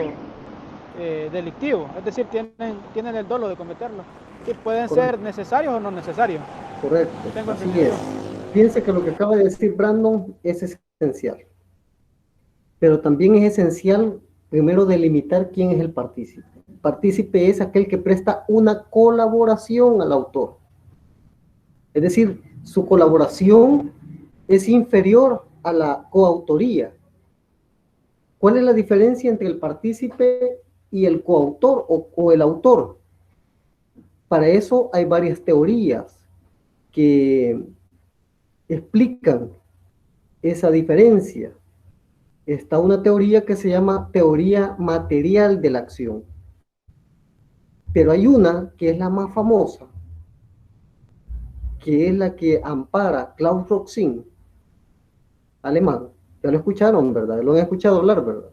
delictivo, es decir, tienen el dolo de cometerlo, y pueden ser necesarios o no necesarios. Correcto, así es. Piense que lo que acaba de decir Brandon es esencial, pero también es esencial primero delimitar quién es el partícipe. El partícipe es aquel que presta una colaboración al autor, es decir, su colaboración es inferior a la coautoría. ¿Cuál es la diferencia entre el partícipe y el coautor o el autor? Para eso hay varias teorías que explican esa diferencia. Está una teoría que se llama teoría material de la acción. Pero hay una que es la más famosa, que es la que ampara Klaus Roxin, alemán. Ya lo escucharon, ¿verdad? Lo han escuchado hablar, ¿verdad?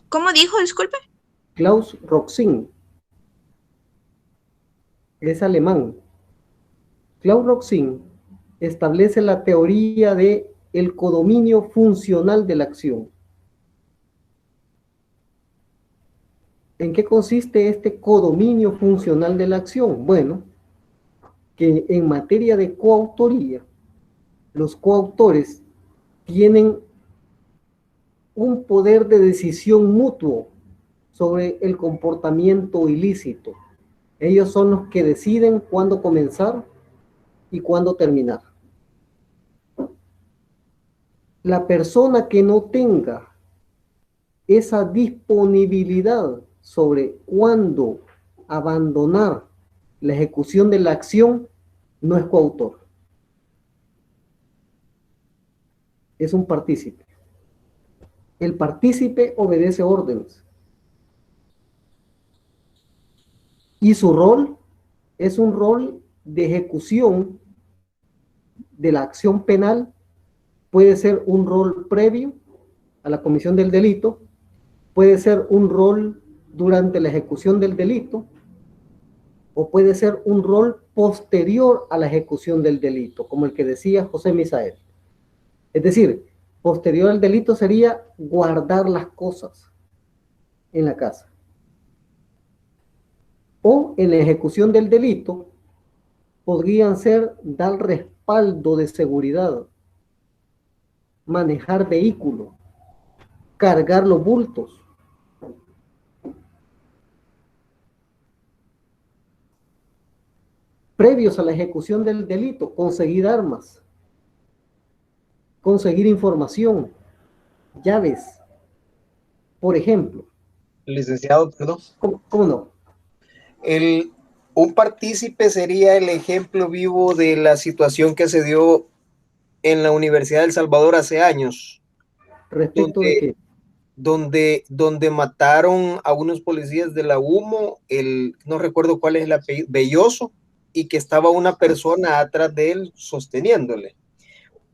¿Cómo dijo? Disculpe. Klaus Roxin. Es alemán. Klaus Roxin establece la teoría de el codominio funcional de la acción. ¿En qué consiste este codominio funcional de la acción? Bueno, que en materia de coautoría, los coautores tienen un poder de decisión mutuo sobre el comportamiento ilícito. Ellos son los que deciden cuándo comenzar y cuándo terminar. La persona que no tenga esa disponibilidad sobre cuándo abandonar la ejecución de la acción, no es coautor. Es un partícipe. El partícipe obedece órdenes. Y su rol es un rol de ejecución de la acción penal. Puede ser un rol previo a la comisión del delito, puede ser un rol durante la ejecución del delito, o puede ser un rol posterior a la ejecución del delito, como el que decía José Misael. Es decir, posterior al delito sería guardar las cosas en la casa. O en la ejecución del delito podrían ser dar respaldo de seguridad, manejar vehículos, cargar los bultos. Previos a la ejecución del delito, conseguir armas, conseguir información, llaves, por ejemplo. Licenciado, perdón. ¿Cómo no? Un partícipe sería el ejemplo vivo de la situación que se dio en la Universidad de El Salvador hace años. ¿Respecto de qué? Donde mataron a unos policías de la UMO, no recuerdo cuál es el apellido, Belloso, y que estaba una persona atrás de él sosteniéndole.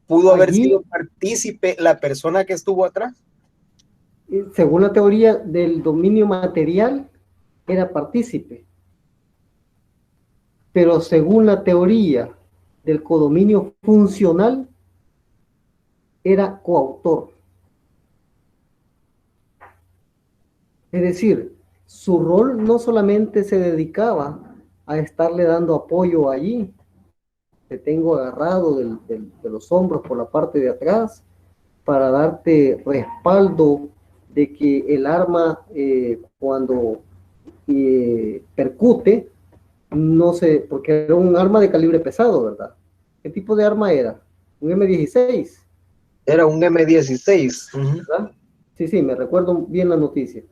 ¿Pudo haber sido partícipe la persona que estuvo atrás? Según la teoría del dominio material, era partícipe. Pero según la teoría del codominio funcional, era coautor. Es decir, su rol no solamente se dedicaba a estarle dando apoyo allí, te tengo agarrado de los hombros por la parte de atrás, para darte respaldo de que el arma cuando percute, no sé, porque era un arma de calibre pesado, ¿verdad? ¿Qué tipo de arma era? ¿Un M16? Era un M16. ¿Verdad? Sí, me recuerdo bien la noticia.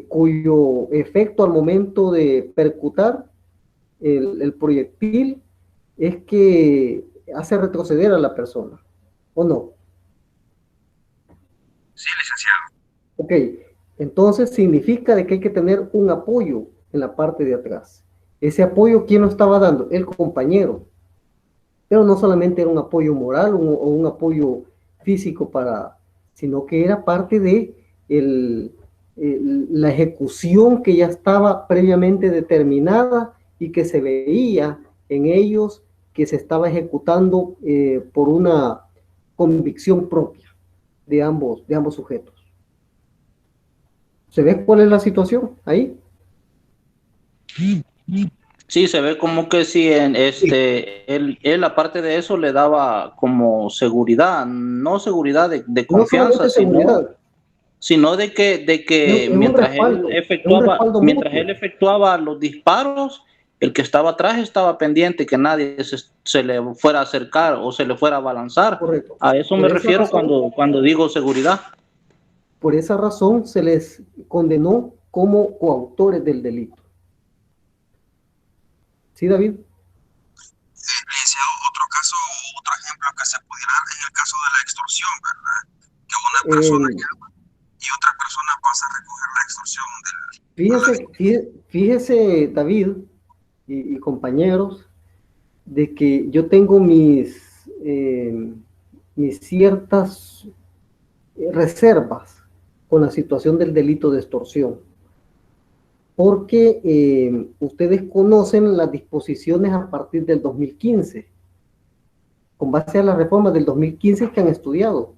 Cuyo efecto al momento de percutar el proyectil es que hace retroceder a la persona, ¿o no? Sí, licenciado. Ok, entonces significa de que hay que tener un apoyo en la parte de atrás. Ese apoyo, ¿quién lo estaba dando? El compañero. Pero no solamente era un apoyo moral o un apoyo físico sino que era parte de la ejecución que ya estaba previamente determinada y que se veía en ellos que se estaba ejecutando por una convicción propia de ambos sujetos. ¿Se ve cuál es la situación ahí? Sí, se ve como que sí, él aparte de eso le daba como seguridad, no seguridad de confianza, sino de que mientras él efectuaba los disparos, el que estaba atrás estaba pendiente que nadie se le fuera a acercar o se le fuera a abalanzar. Correcto. A eso me refiero cuando digo seguridad. Por esa razón se les condenó como coautores del delito. ¿Sí, David? Licenciado, otro ejemplo que se pudiera dar es el caso de la extorsión, ¿verdad? Que una persona llama y otra persona pasa a recoger la extorsión Fíjese, David y compañeros, de que yo tengo mis ciertas reservas con la situación del delito de extorsión, porque ustedes conocen las disposiciones a partir del 2015, con base a las reformas del 2015 que han estudiado.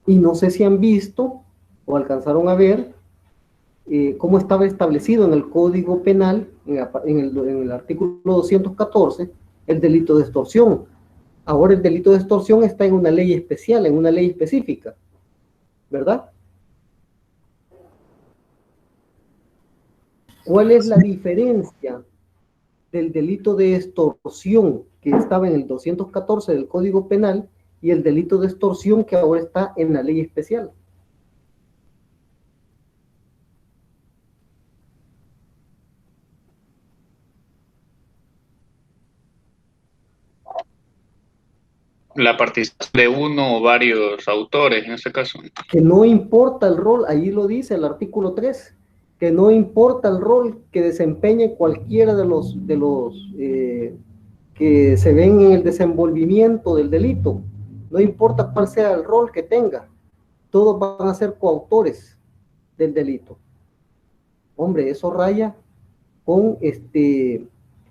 Y no sé si han visto o alcanzaron a ver cómo estaba establecido en el Código Penal, en el artículo 214, el delito de extorsión. Ahora el delito de extorsión está en una ley especial, en una ley específica, ¿verdad? ¿Cuál es la diferencia del delito de extorsión que estaba en el 214 del Código Penal y el delito de extorsión que ahora está en la ley especial? la participación de uno o varios autores en este caso. Que no importa el rol, ahí lo dice el artículo 3, que no importa el rol que desempeñe cualquiera de los que se ven en el desenvolvimiento del delito, no importa cuál sea el rol que tenga, todos van a ser coautores del delito. Hombre, eso raya con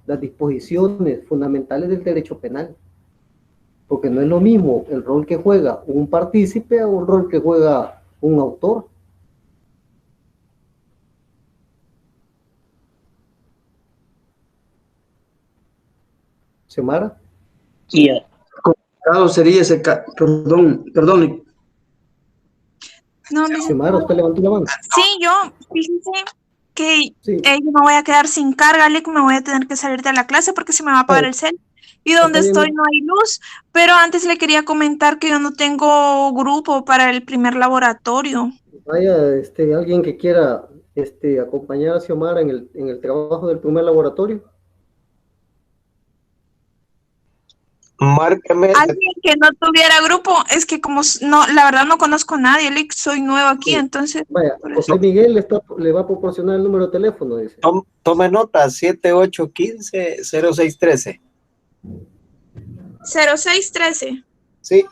las disposiciones fundamentales del derecho penal, porque no es lo mismo el rol que juega un partícipe a un rol que juega un autor. ¿Xiomara? Complicado sería ese perdón. No, Xiomara, usted levantó la mano. Sí, yo, fíjense que yo me voy a quedar sin carga, Lick, me voy a tener que salir de la clase porque se me va a apagar el cel. Y donde estoy no hay luz, pero antes le quería comentar que yo no tengo grupo para el primer laboratorio. Vaya, alguien que quiera acompañar a Xiomara en el trabajo del primer laboratorio. Márcame. Alguien que no tuviera grupo, es que como no, la verdad no conozco a nadie, Lick, soy nuevo aquí, entonces. Vaya, José Miguel le va a proporcionar el número de teléfono, dice. Tome nota, 7815-0613. 0613. Sí.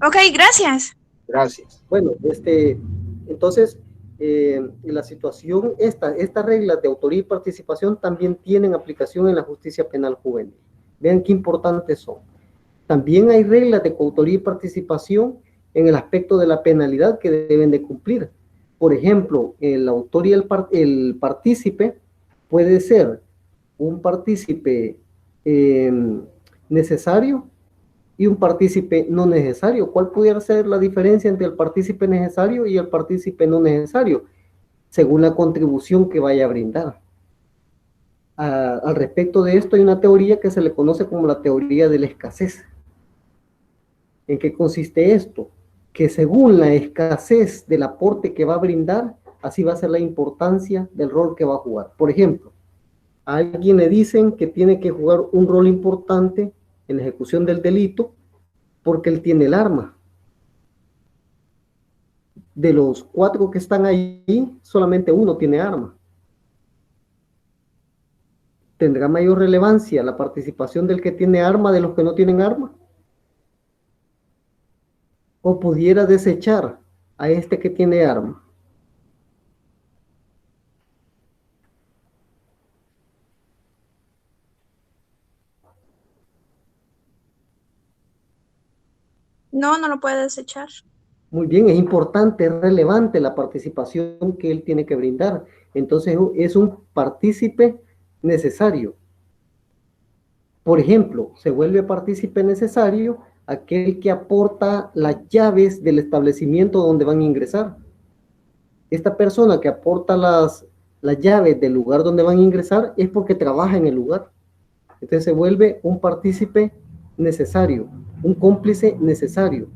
Ok, gracias. Gracias. Bueno, entonces, la situación, estas reglas de autoría y participación también tienen aplicación en la justicia penal juvenil. Vean qué importantes son. También hay reglas de coautoría y participación en el aspecto de la penalidad que deben de cumplir. Por ejemplo, el autor y el partícipe puede ser un partícipe necesario y un partícipe no necesario. ¿Cuál pudiera ser la diferencia entre el partícipe necesario y el partícipe no necesario? Según la contribución que vaya a brindar. Al respecto de esto hay una teoría que se le conoce como la teoría de la escasez. ¿En qué consiste esto? Que según la escasez del aporte que va a brindar, así va a ser la importancia del rol que va a jugar. Por ejemplo, a alguien le dicen que tiene que jugar un rol importante en la ejecución del delito porque él tiene el arma. De los 4 que están ahí, solamente uno tiene arma. ¿Tendrá mayor relevancia la participación del que tiene arma de los que no tienen arma? ¿O pudiera desechar a este que tiene arma? No, no lo puede desechar. Muy bien, es importante, es relevante la participación que él tiene que brindar. Entonces es un partícipe necesario. Por ejemplo, se vuelve partícipe necesario aquel que aporta las llaves del establecimiento donde van a ingresar. Esta persona que aporta las llaves del lugar donde van a ingresar es porque trabaja en el lugar. Entonces se vuelve un partícipe necesario, un cómplice necesario.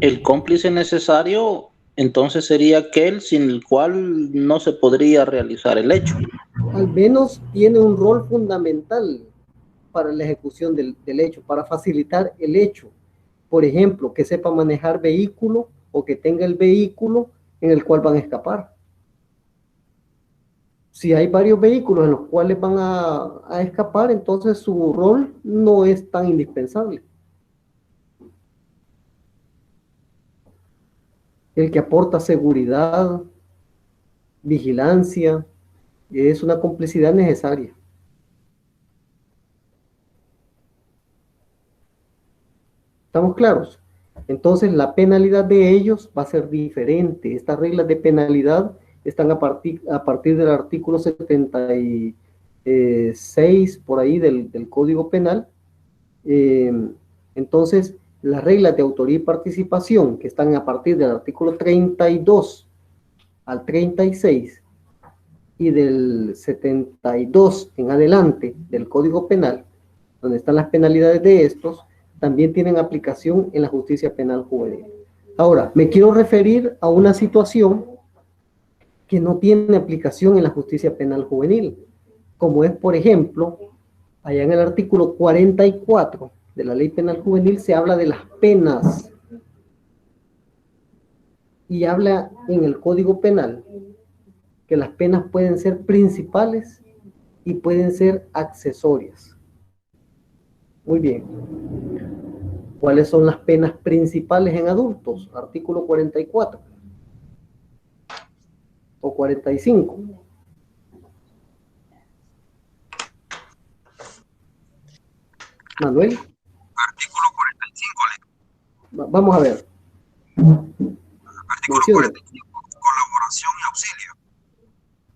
El cómplice necesario entonces sería aquel sin el cual no se podría realizar el hecho. Al menos tiene un rol fundamental para la ejecución del hecho, para facilitar el hecho. Por ejemplo, que sepa manejar vehículo o que tenga el vehículo en el cual van a escapar. Si hay varios vehículos en los cuales van a escapar, entonces su rol no es tan indispensable. El que aporta seguridad, vigilancia, es una complicidad necesaria. ¿Estamos claros? Entonces la penalidad de ellos va a ser diferente. Estas reglas de penalidad están a partir del artículo 76 por ahí del Código Penal. Entonces, las reglas de autoría y participación que están a partir del artículo 32 al 36 y del 72 en adelante del Código Penal, donde están las penalidades de estos, también tienen aplicación en la justicia penal juvenil. Ahora, me quiero referir a una situación que no tiene aplicación en la justicia penal juvenil, como es, por ejemplo, Allá en el artículo 44 de la Ley Penal Juvenil se habla de las penas. Y habla en el Código Penal que las penas pueden ser principales y pueden ser accesorias. Muy bien. ¿Cuáles son las penas principales en adultos? Artículo 44 o 45. Manuel. Artículo 45. Vamos a ver. Artículo 45. Colaboración y auxilio.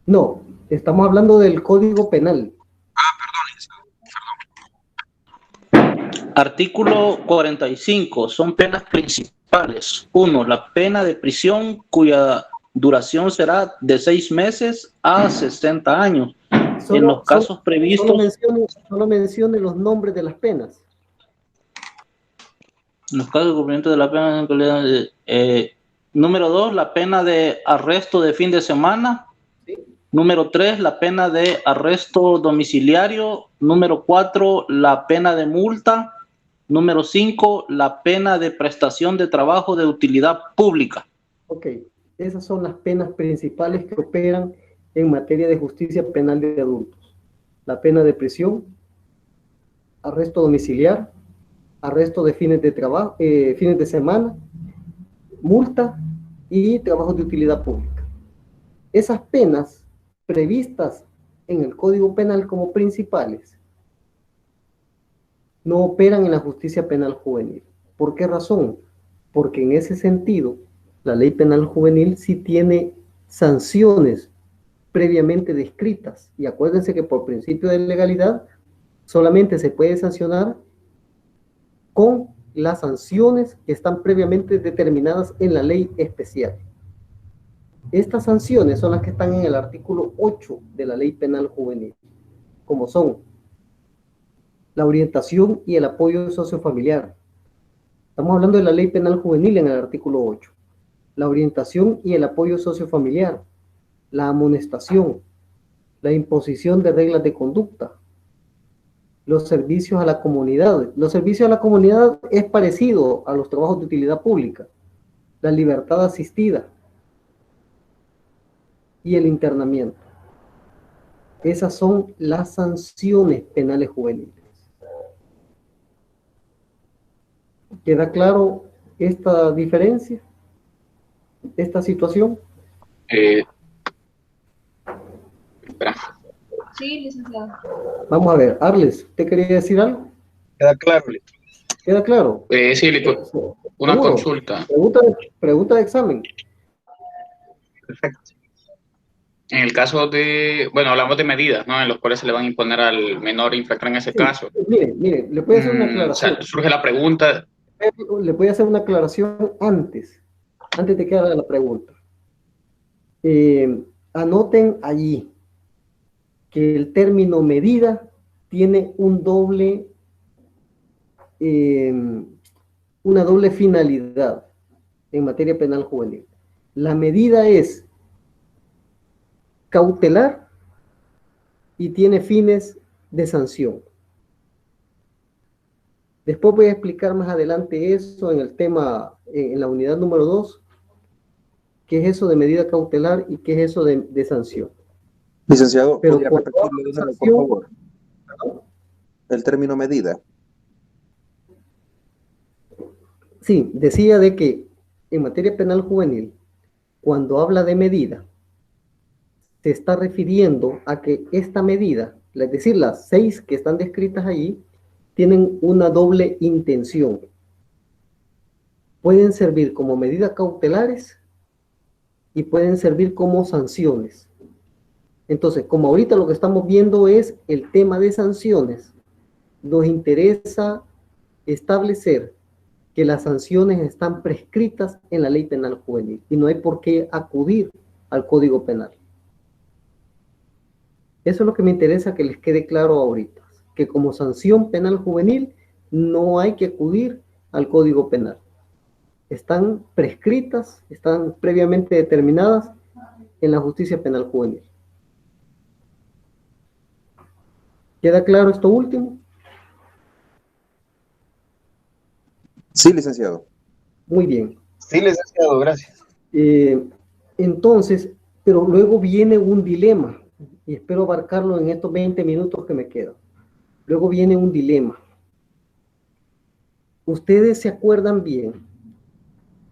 No, estamos hablando del Código Penal. Artículo 45. Son penas principales. 1. La pena de prisión cuya duración será de 6 meses a 60 años. En los casos previstos... Solo mencione los nombres de las penas. En los casos de cumplimiento de la pena... número 2, la pena de arresto de fin de semana. ¿Sí? Número 3, la pena de arresto domiciliario. Número 4, la pena de multa. Número 5, la pena de prestación de trabajo de utilidad pública. Ok, esas son las penas principales que operan en materia de justicia penal de adultos. La pena de prisión, arresto domiciliar, arresto de fines de trabajo, fines de semana, multa y trabajo de utilidad pública. Esas penas previstas en el Código Penal como principales no operan en la justicia penal juvenil. ¿Por qué razón? Porque en ese sentido, la Ley Penal Juvenil sí tiene sanciones previamente descritas. Y acuérdense que por principio de legalidad solamente se puede sancionar con las sanciones que están previamente determinadas en la ley especial. Estas sanciones son las que están en el artículo 8 de la Ley Penal Juvenil, como son la orientación y el apoyo sociofamiliar. Estamos hablando de la Ley Penal Juvenil en el artículo 8. La orientación y el apoyo sociofamiliar, la amonestación, la imposición de reglas de conducta, los servicios a la comunidad. Los servicios a la comunidad es parecido a los trabajos de utilidad pública, la libertad asistida y el internamiento. Esas son las sanciones penales juveniles. ¿Queda claro esta diferencia? ¿Esta situación? Sí, licenciado. Vamos a ver, Arles, ¿usted quería decir algo? ¿Queda claro? ¿Queda claro? Sí, una ¿Seguro? consulta. Pregunta de examen. Perfecto. En el caso de, bueno, hablamos de medidas, ¿no? En los cuales se le van a imponer al menor infractor en ese caso. Mire, le voy a hacer una aclaración. O sea, surge la pregunta. Le voy a hacer una aclaración antes de que haga la pregunta. Anoten allí que el término medida tiene una doble finalidad en materia penal juvenil. La medida es cautelar y tiene fines de sanción. Después voy a explicar más adelante eso en el tema, en la unidad número 2, qué es eso de medida cautelar y qué es eso de sanción. Licenciado, Pero ¿podría repetirlo de nuevo, por favor? El término medida. Sí, decía de que en materia penal juvenil, cuando habla de medida, se está refiriendo a que esta medida, es decir, las 6 que están descritas allí, tienen una doble intención. Pueden servir como medidas cautelares y pueden servir como sanciones. Entonces, como ahorita lo que estamos viendo es el tema de sanciones, nos interesa establecer que las sanciones están prescritas en la Ley Penal Juvenil y no hay por qué acudir al Código Penal. Eso es lo que me interesa que les quede claro ahorita, que como sanción penal juvenil no hay que acudir al Código Penal. Están prescritas, están previamente determinadas en la justicia penal juvenil. ¿Queda claro esto último? Sí, licenciado. Muy bien. Sí, licenciado, gracias. Entonces, pero luego viene un dilema, y espero abarcarlo en estos 20 minutos que me quedan. Luego viene un dilema. Ustedes se acuerdan bien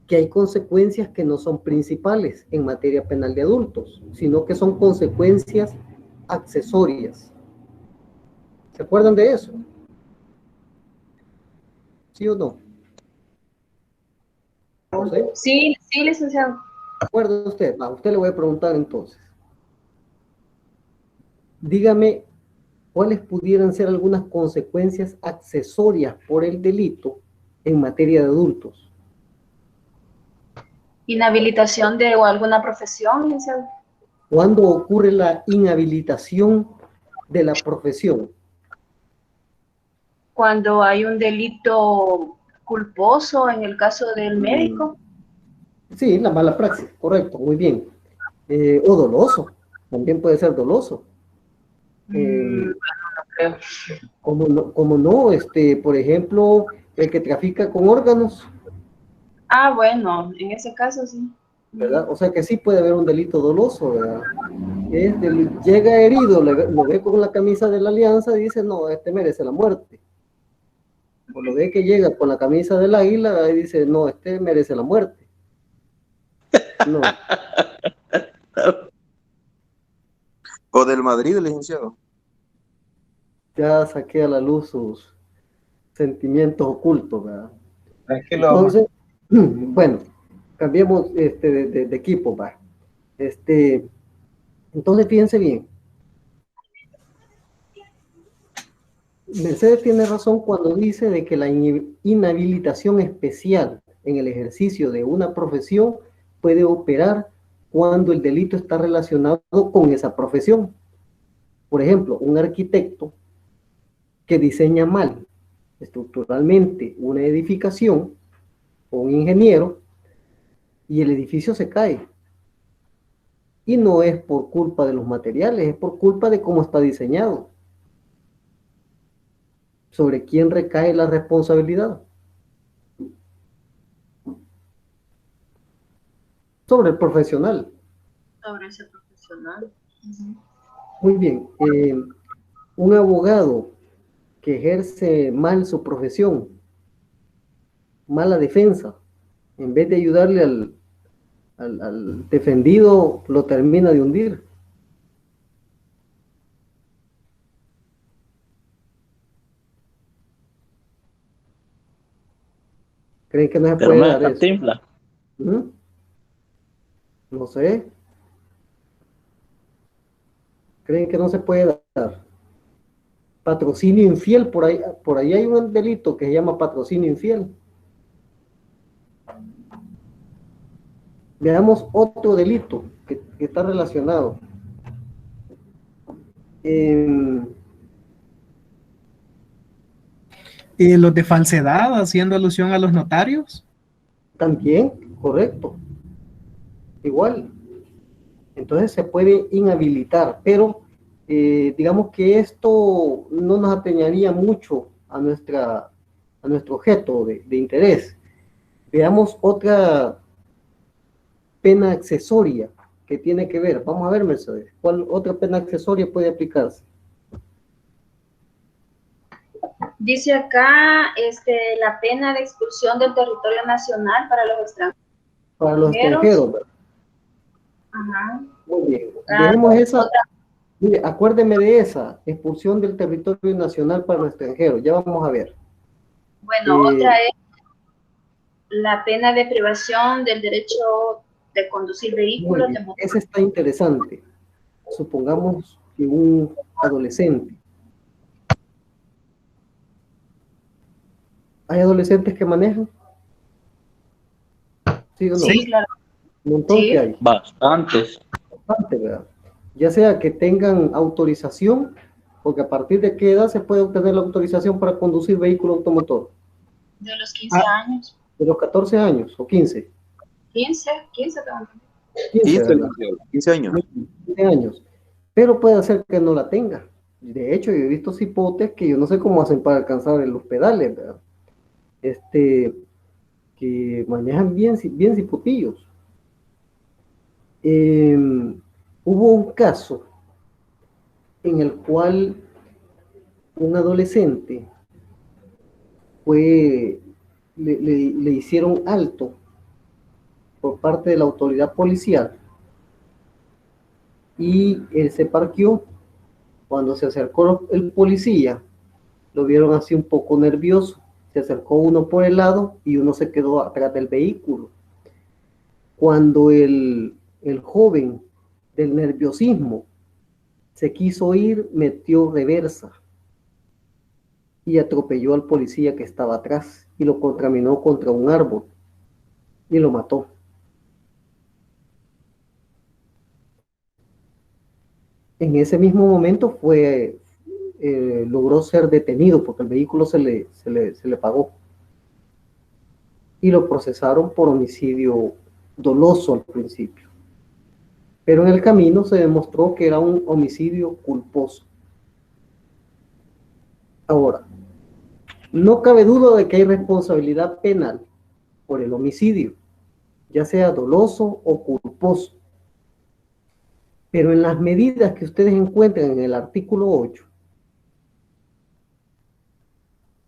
que hay consecuencias que no son principales en materia penal de adultos, sino que son consecuencias accesorias. ¿Se acuerdan de eso? ¿Sí o no? ¿No sé? Sí, sí, licenciado. ¿De acuerdo usted? A usted le voy a preguntar entonces. Dígame, ¿cuáles pudieran ser algunas consecuencias accesorias por el delito en materia de adultos? Inhabilitación de alguna profesión, licenciado. ¿Cuándo ocurre la inhabilitación de la profesión? Cuando hay un delito culposo, en el caso del médico. Sí, la mala praxis, correcto, muy bien. O doloso, también puede ser doloso. No creo. Como no, por ejemplo, el que trafica con órganos, Ah, bueno, en ese caso sí. ¿verdad? O sea que sí puede haber un delito doloso, ¿verdad? Llega herido, lo ve con la camisa de la alianza y dice, no, este merece la muerte. O lo ve que llega con la camisa del águila y dice, no, este merece la muerte. No. O del Madrid, licenciado. Ya saqué a la luz sus sentimientos ocultos, ¿verdad? Tranquilo. Entonces, bueno, cambiemos de equipo, ¿va? Entonces, fíjense bien. Mercedes tiene razón cuando dice de que la inhabilitación especial en el ejercicio de una profesión puede operar cuando el delito está relacionado con esa profesión. Por ejemplo, un arquitecto que diseña mal estructuralmente una edificación, o un ingeniero, y el edificio se cae. Y no es por culpa de los materiales, es por culpa de cómo está diseñado. ¿Sobre quién recae la responsabilidad? Sobre el profesional. Sobre ese profesional. Muy bien. Un abogado que ejerce mal su profesión, mala defensa, en vez de ayudarle al defendido, lo termina de hundir. ¿Creen que no se puede dar eso? No sé. ¿Creen que no se puede dar? Patrocinio infiel, por ahí hay un delito que se llama patrocinio infiel. Veamos otro delito que está relacionado. Los de falsedad, haciendo alusión a los notarios. También, correcto. Igual. Entonces se puede inhabilitar, pero digamos que esto no nos atañería mucho a nuestro objeto de interés. Veamos otra pena accesoria que tiene que ver. Vamos a ver, Mercedes, ¿cuál otra pena accesoria puede aplicarse? Dice acá la pena de expulsión del territorio nacional para los extranjeros. Para los extranjeros, ¿verdad? Ajá. Muy bien. Tenemos esa. Mire, acuérdeme de esa, expulsión del territorio nacional para los extranjeros. Ya vamos a ver. Bueno, otra es la pena de privación del derecho de conducir vehículos. Esa está interesante. Supongamos que un adolescente. ¿Hay adolescentes que manejan? ¿Sí o no? Sí, claro. Un montón que hay. Bastantes. Bastante, ¿verdad? Ya sea que tengan autorización, porque a partir de qué edad se puede obtener la autorización para conducir vehículo automotor. De los 15 años. De los 14 años o 15. 15 también. 15 años. 15 años. Pero puede ser que no la tenga. De hecho, yo he visto cipotes que yo no sé cómo hacen para alcanzar los pedales, ¿verdad? Que manejan bien cipotillos. Hubo un caso en el cual un adolescente le hicieron alto por parte de la autoridad policial y él se parqueó. Cuando se acercó el policía, lo vieron así un poco nervioso. Se acercó uno por el lado y uno se quedó atrás del vehículo. Cuando el joven del nerviosismo se quiso ir, metió reversa y atropelló al policía que estaba atrás y lo contaminó contra un árbol y lo mató. En ese mismo momento logró ser detenido porque el vehículo se le pagó y lo procesaron por homicidio doloso al principio, pero en el camino se demostró que era un homicidio culposo. Ahora, no cabe duda de que hay responsabilidad penal por el homicidio, ya sea doloso o culposo, pero en las medidas que ustedes encuentran en el artículo 8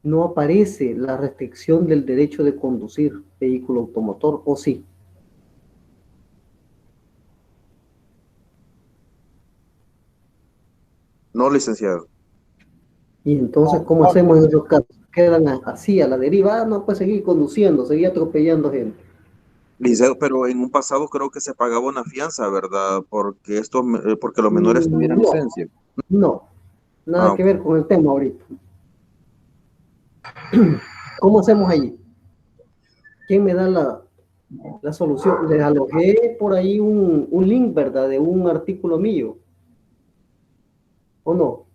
no aparece la restricción del derecho de conducir vehículo automotor, ¿o sí? No, licenciado. Y entonces, ¿cómo hacemos en esos casos? Quedan así, a la deriva, no puede seguir conduciendo, seguir atropellando gente. Licenciado, pero en un pasado creo que se pagaba una fianza, ¿verdad? Porque los menores tuvieran licencia. No, nada que ver con el tema ahorita. ¿Cómo hacemos allí? ¿Quién me da la solución? Les alojé por ahí un link, ¿verdad? De un artículo mío. ¿O no?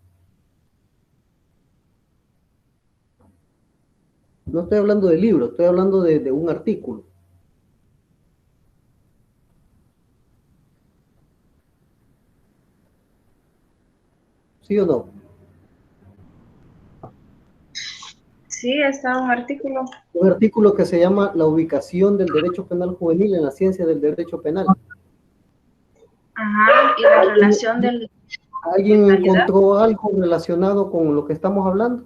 No estoy hablando de libros, estoy hablando de un artículo. ¿Sí o no? Sí, está un artículo. Un artículo que se llama La ubicación del derecho penal juvenil en la ciencia del derecho penal. Ajá, y la relación del... ¿Alguien encontró algo relacionado con lo que estamos hablando?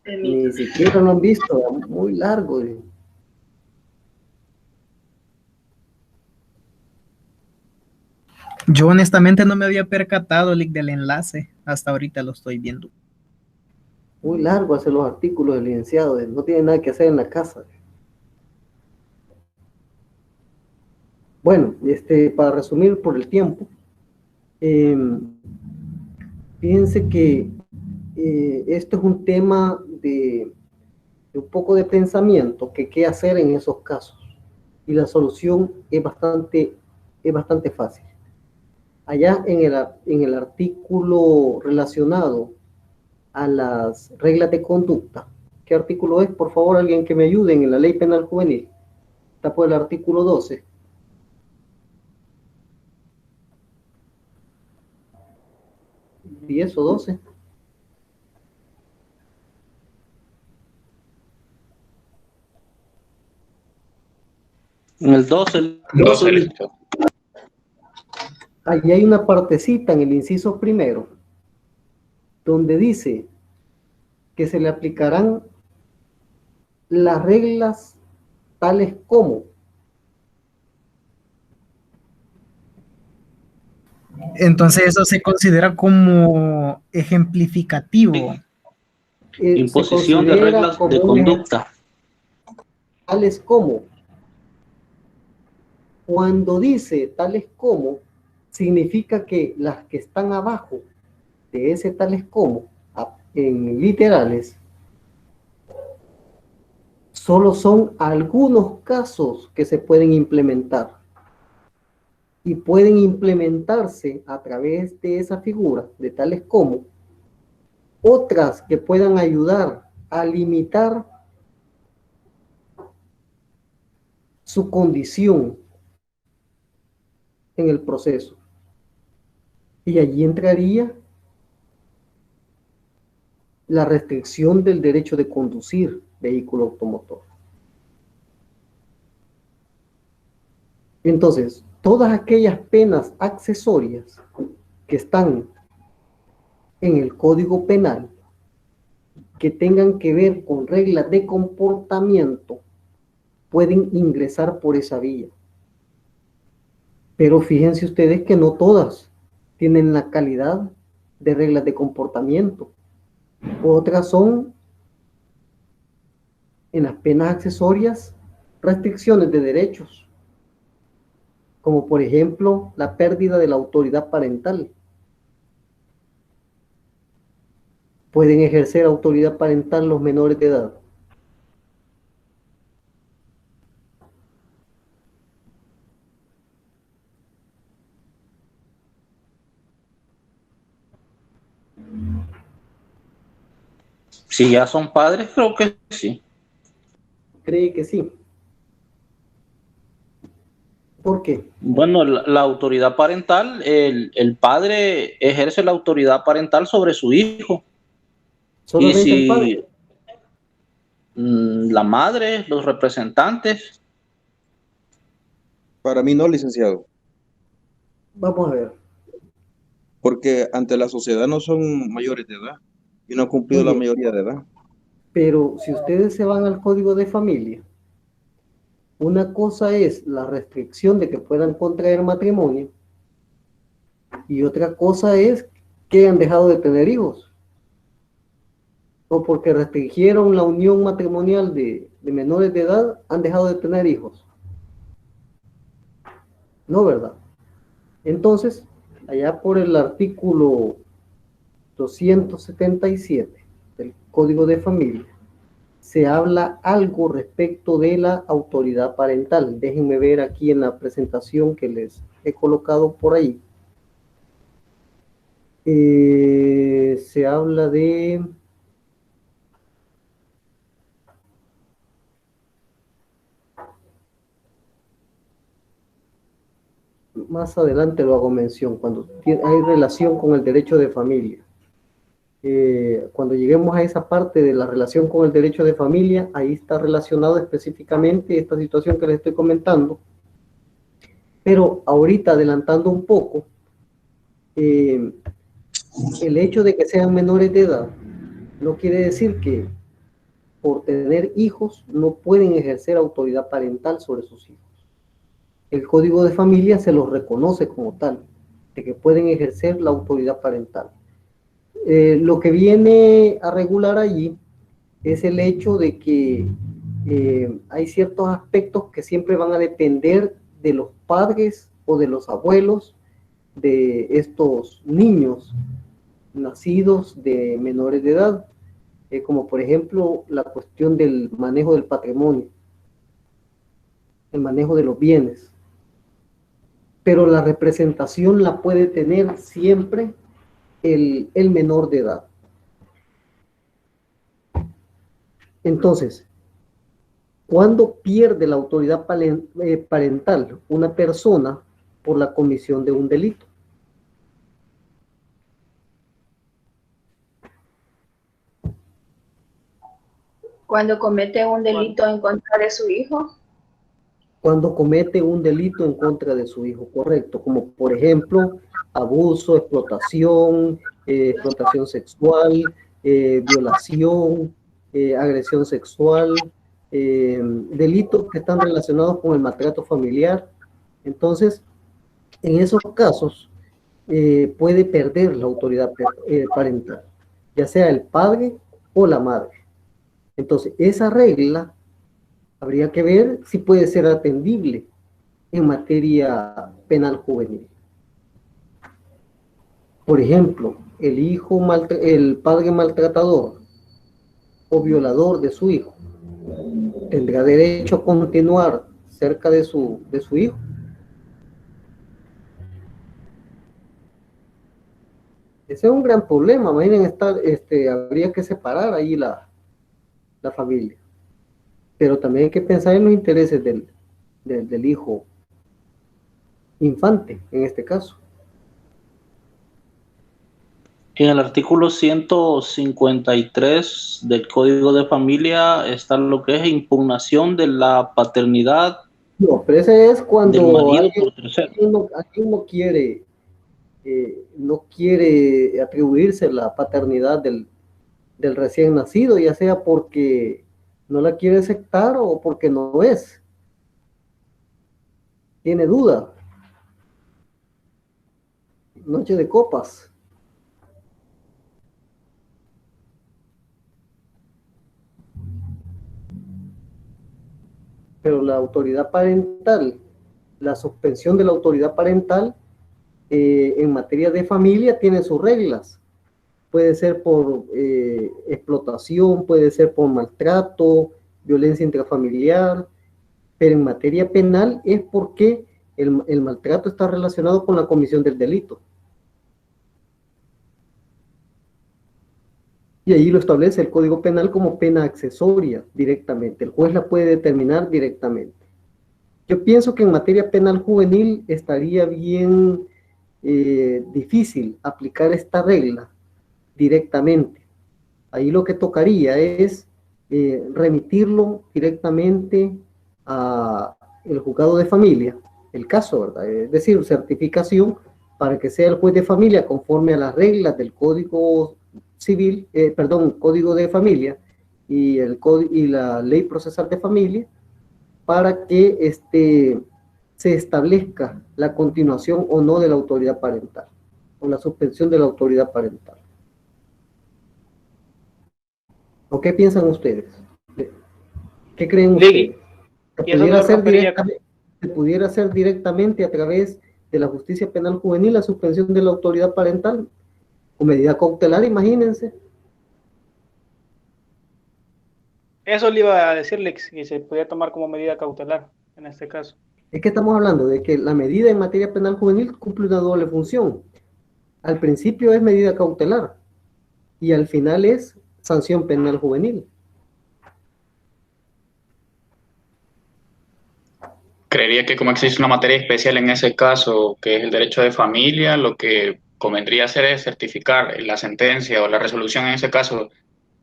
Ni siquiera lo han visto, muy largo. Yo honestamente no me había percatado, Lick, del enlace. Hasta ahorita lo estoy viendo. Muy largo hacer los artículos del licenciado, no tiene nada que hacer en la casa. Bueno, para resumir por el tiempo, fíjense que esto es un tema de un poco de pensamiento, que qué hacer en esos casos. Y la solución es bastante fácil. Allá en el artículo relacionado a las reglas de conducta, ¿qué artículo es? Por favor, alguien que me ayude en la Ley Penal Juvenil. Está por el artículo 12. ¿10 o 12? En el 12. 12. Allí hay una partecita en el inciso primero, donde dice que se le aplicarán las reglas tales como. Entonces eso se considera como ejemplificativo. Imposición de reglas de conducta. Tales como. Cuando dice tales como, significa que las que están abajo de ese tales como, en literales, solo son algunos casos que se pueden implementar. Y pueden implementarse a través de esa figura, de tales como, otras que puedan ayudar a limitar su condición en el proceso. Y allí entraría la restricción del derecho de conducir vehículo automotor. Entonces, todas aquellas penas accesorias que están en el Código Penal que tengan que ver con reglas de comportamiento pueden ingresar por esa vía. Pero fíjense ustedes que no todas tienen la calidad de reglas de comportamiento. Otras son, en las penas accesorias, restricciones de derechos, como por ejemplo la pérdida de la autoridad parental. Pueden ejercer autoridad parental los menores de edad. Si ya son padres, creo que sí. ¿Cree que sí? ¿Por qué? Bueno, la autoridad parental, el padre ejerce la autoridad parental sobre su hijo. ¿Solamente y si el padre? La madre, los representantes. Para mí no, licenciado. Vamos a ver. Porque ante la sociedad no son mayores de edad y no han cumplido la mayoría de edad. Pero si ustedes se van al Código de Familia, una cosa es la restricción de que puedan contraer matrimonio y otra cosa es que han dejado de tener hijos. O porque restringieron la unión matrimonial de menores de edad, han dejado de tener hijos. No, ¿verdad? Entonces, allá por el artículo 277 del Código de Familia, se habla algo respecto de la autoridad parental. Déjenme ver aquí en la presentación que les he colocado por ahí. Se habla de... Más adelante lo hago mención, cuando hay relación con el derecho de familia. Cuando lleguemos a esa parte de la relación con el derecho de familia, ahí está relacionado específicamente esta situación que les estoy comentando. Pero ahorita, adelantando un poco, el hecho de que sean menores de edad no quiere decir que por tener hijos no pueden ejercer autoridad parental sobre sus hijos. El Código de Familia se los reconoce como tal, de que pueden ejercer la autoridad parental. Lo que viene a regular allí es el hecho de que hay ciertos aspectos que siempre van a depender de los padres o de los abuelos de estos niños nacidos de menores de edad, como por ejemplo la cuestión del manejo del patrimonio, el manejo de los bienes. Pero la representación la puede tener siempre el menor de edad. Entonces, ¿cuándo pierde la autoridad parental una persona por la comisión de un delito? Cuando comete un delito en contra de su hijo. Cuando comete un delito en contra de su hijo, correcto, como por ejemplo abuso, explotación, explotación sexual, violación, agresión sexual, delitos que están relacionados con el maltrato familiar. Entonces, en esos casos puede perder la autoridad parental, ya sea el padre o la madre. Entonces, esa regla habría que ver si puede ser atendible en materia penal juvenil. Por ejemplo, el padre maltratador o violador de su hijo tendrá derecho a continuar cerca de su hijo. Ese es un gran problema. Imaginen habría que separar ahí la familia. Pero también hay que pensar en los intereses del hijo infante, en este caso. En el artículo 153 del Código de Familia está lo que es impugnación de la paternidad. No, pero ese es cuando del marido por tercero. alguien no quiere atribuirse la paternidad del recién nacido, ya sea porque no la quiere aceptar o porque no es. Tiene duda. Noche de copas. Pero la autoridad parental, la suspensión de la autoridad parental en materia de familia tiene sus reglas. Puede ser por explotación, puede ser por maltrato, violencia intrafamiliar, pero en materia penal es porque el maltrato está relacionado con la comisión del delito. Y ahí lo establece el Código Penal como pena accesoria directamente. El juez la puede determinar directamente. Yo pienso que en materia penal juvenil estaría bien difícil aplicar esta regla directamente. Ahí lo que tocaría es remitirlo directamente a el juzgado de familia, el caso, ¿verdad? Es decir, certificación para que sea el juez de familia conforme a las reglas del Código Civil, Código de Familia y la Ley Procesal de Familia, para que se establezca la continuación o no de la autoridad parental o la suspensión de la autoridad parental. ¿O qué piensan ustedes? ¿Qué creen ustedes? ¿Se pudiera hacer directamente a través de la justicia penal juvenil la suspensión de la autoridad parental? O medida cautelar, imagínense. Eso le iba a decirle que se podía tomar como medida cautelar en este caso. Es que estamos hablando de que la medida en materia penal juvenil cumple una doble función. Al principio es medida cautelar y al final es sanción penal juvenil. Creería que como existe una materia especial en ese caso, que es el derecho de familia, lo que convendría hacer es certificar la sentencia o la resolución en ese caso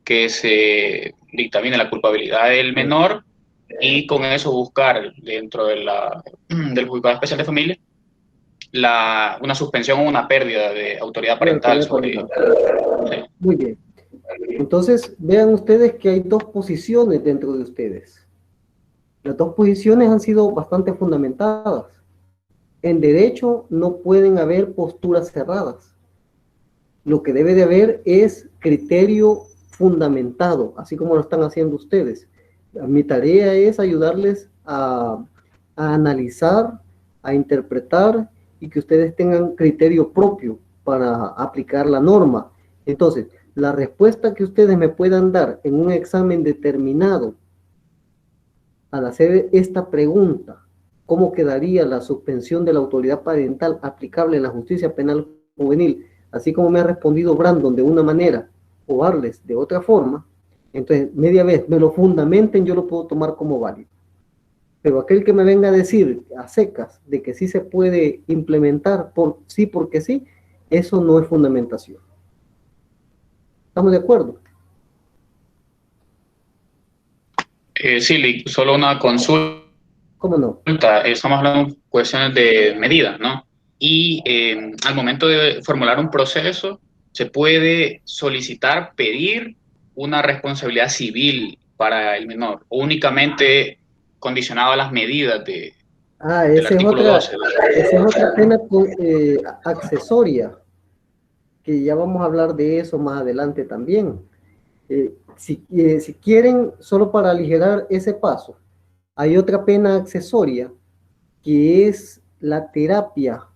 que se dictamine la culpabilidad del menor y con eso buscar dentro de del juzgado especial de familia una suspensión o una pérdida de autoridad parental sobre... Sí. Muy bien. Entonces, vean ustedes que hay dos posiciones dentro de ustedes. Las dos posiciones han sido bastante fundamentadas. En derecho no pueden haber posturas cerradas. Lo que debe de haber es criterio fundamentado, así como lo están haciendo ustedes. Mi tarea es ayudarles a analizar, a interpretar y que ustedes tengan criterio propio para aplicar la norma. Entonces, la respuesta que ustedes me puedan dar en un examen determinado al hacer esta pregunta, ¿cómo quedaría la suspensión de la autoridad parental aplicable en la justicia penal juvenil? Así como me ha respondido Brandon de una manera o Arles de otra forma, entonces media vez me lo fundamenten, yo lo puedo tomar como válido. Pero aquel que me venga a decir a secas de que sí se puede implementar porque sí, eso no es fundamentación. ¿Estamos de acuerdo? Sí, solo una consulta. ¿Cómo no? Estamos hablando de cuestiones de medidas, ¿no? Y al momento de formular un proceso, se puede solicitar, pedir una responsabilidad civil para el menor, o únicamente condicionado a las medidas del artículo 12. Esa es otra pena accesoria, que ya vamos a hablar de eso más adelante también. Si quieren, solo para aligerar ese paso, hay otra pena accesoria que es la terapia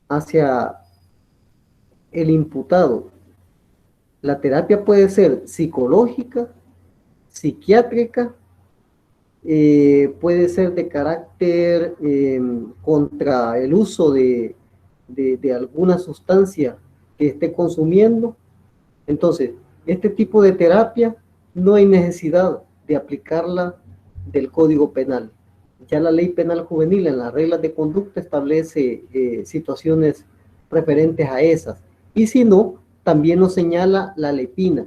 hacia el imputado. La terapia puede ser psicológica, psiquiátrica, puede ser de carácter contra el uso de alguna sustancia que esté consumiendo. Entonces, este tipo de terapia no hay necesidad de aplicarla del Código Penal. Ya la Ley Penal Juvenil en las reglas de conducta establece situaciones referentes a esas. Y si no, también nos señala la Lepina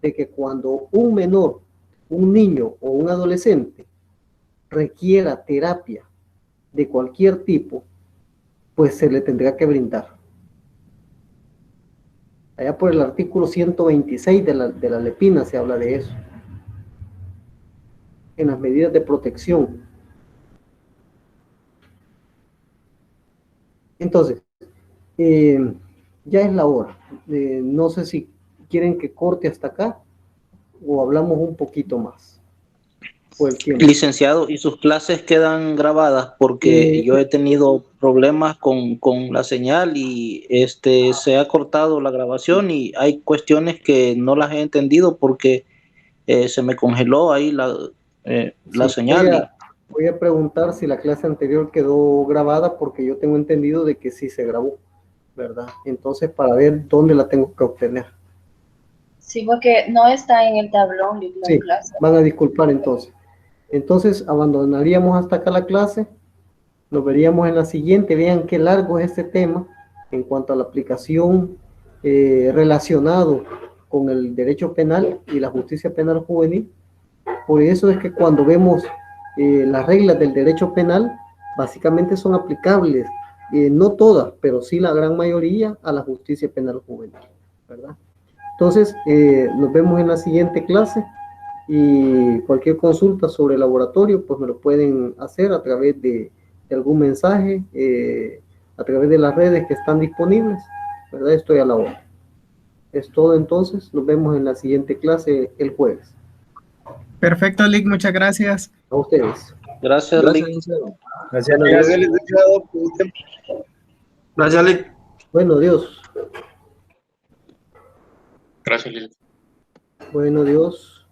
de que cuando un menor, un niño o un adolescente requiera terapia de cualquier tipo, pues se le tendrá que brindar. Allá por el artículo 126 de la Lepina se habla de eso, en las medidas de protección. Entonces, ya es la hora. No sé si quieren que corte hasta acá o hablamos un poquito más. Licenciado, ¿y sus clases quedan grabadas? Porque yo he tenido problemas con la señal y se ha cortado la grabación y hay cuestiones que no las he entendido porque se me congeló ahí la señal. Voy a preguntar si la clase anterior quedó grabada porque yo tengo entendido de que sí se grabó, ¿verdad? Entonces, para ver dónde la tengo que obtener. Sí, porque no está en el tablón de la clase. Van a disculpar entonces. Entonces, abandonaríamos hasta acá la clase. Nos veríamos en la siguiente. Vean qué largo es este tema en cuanto a la aplicación relacionado con el derecho penal y la justicia penal juvenil. Por eso es que cuando vemos las reglas del derecho penal, básicamente son aplicables, no todas, pero sí la gran mayoría a la justicia penal juvenil, ¿verdad? Entonces, nos vemos en la siguiente clase y cualquier consulta sobre el laboratorio, pues me lo pueden hacer a través de algún mensaje, a través de las redes que están disponibles, ¿verdad? Estoy a la hora. Es todo entonces, nos vemos en la siguiente clase el jueves. Perfecto, Lick, muchas gracias. A ustedes. Gracias, Lick. Gracias, licenciado. Gracias, Lick. Bueno, Dios. Gracias, Lick. Bueno, Dios.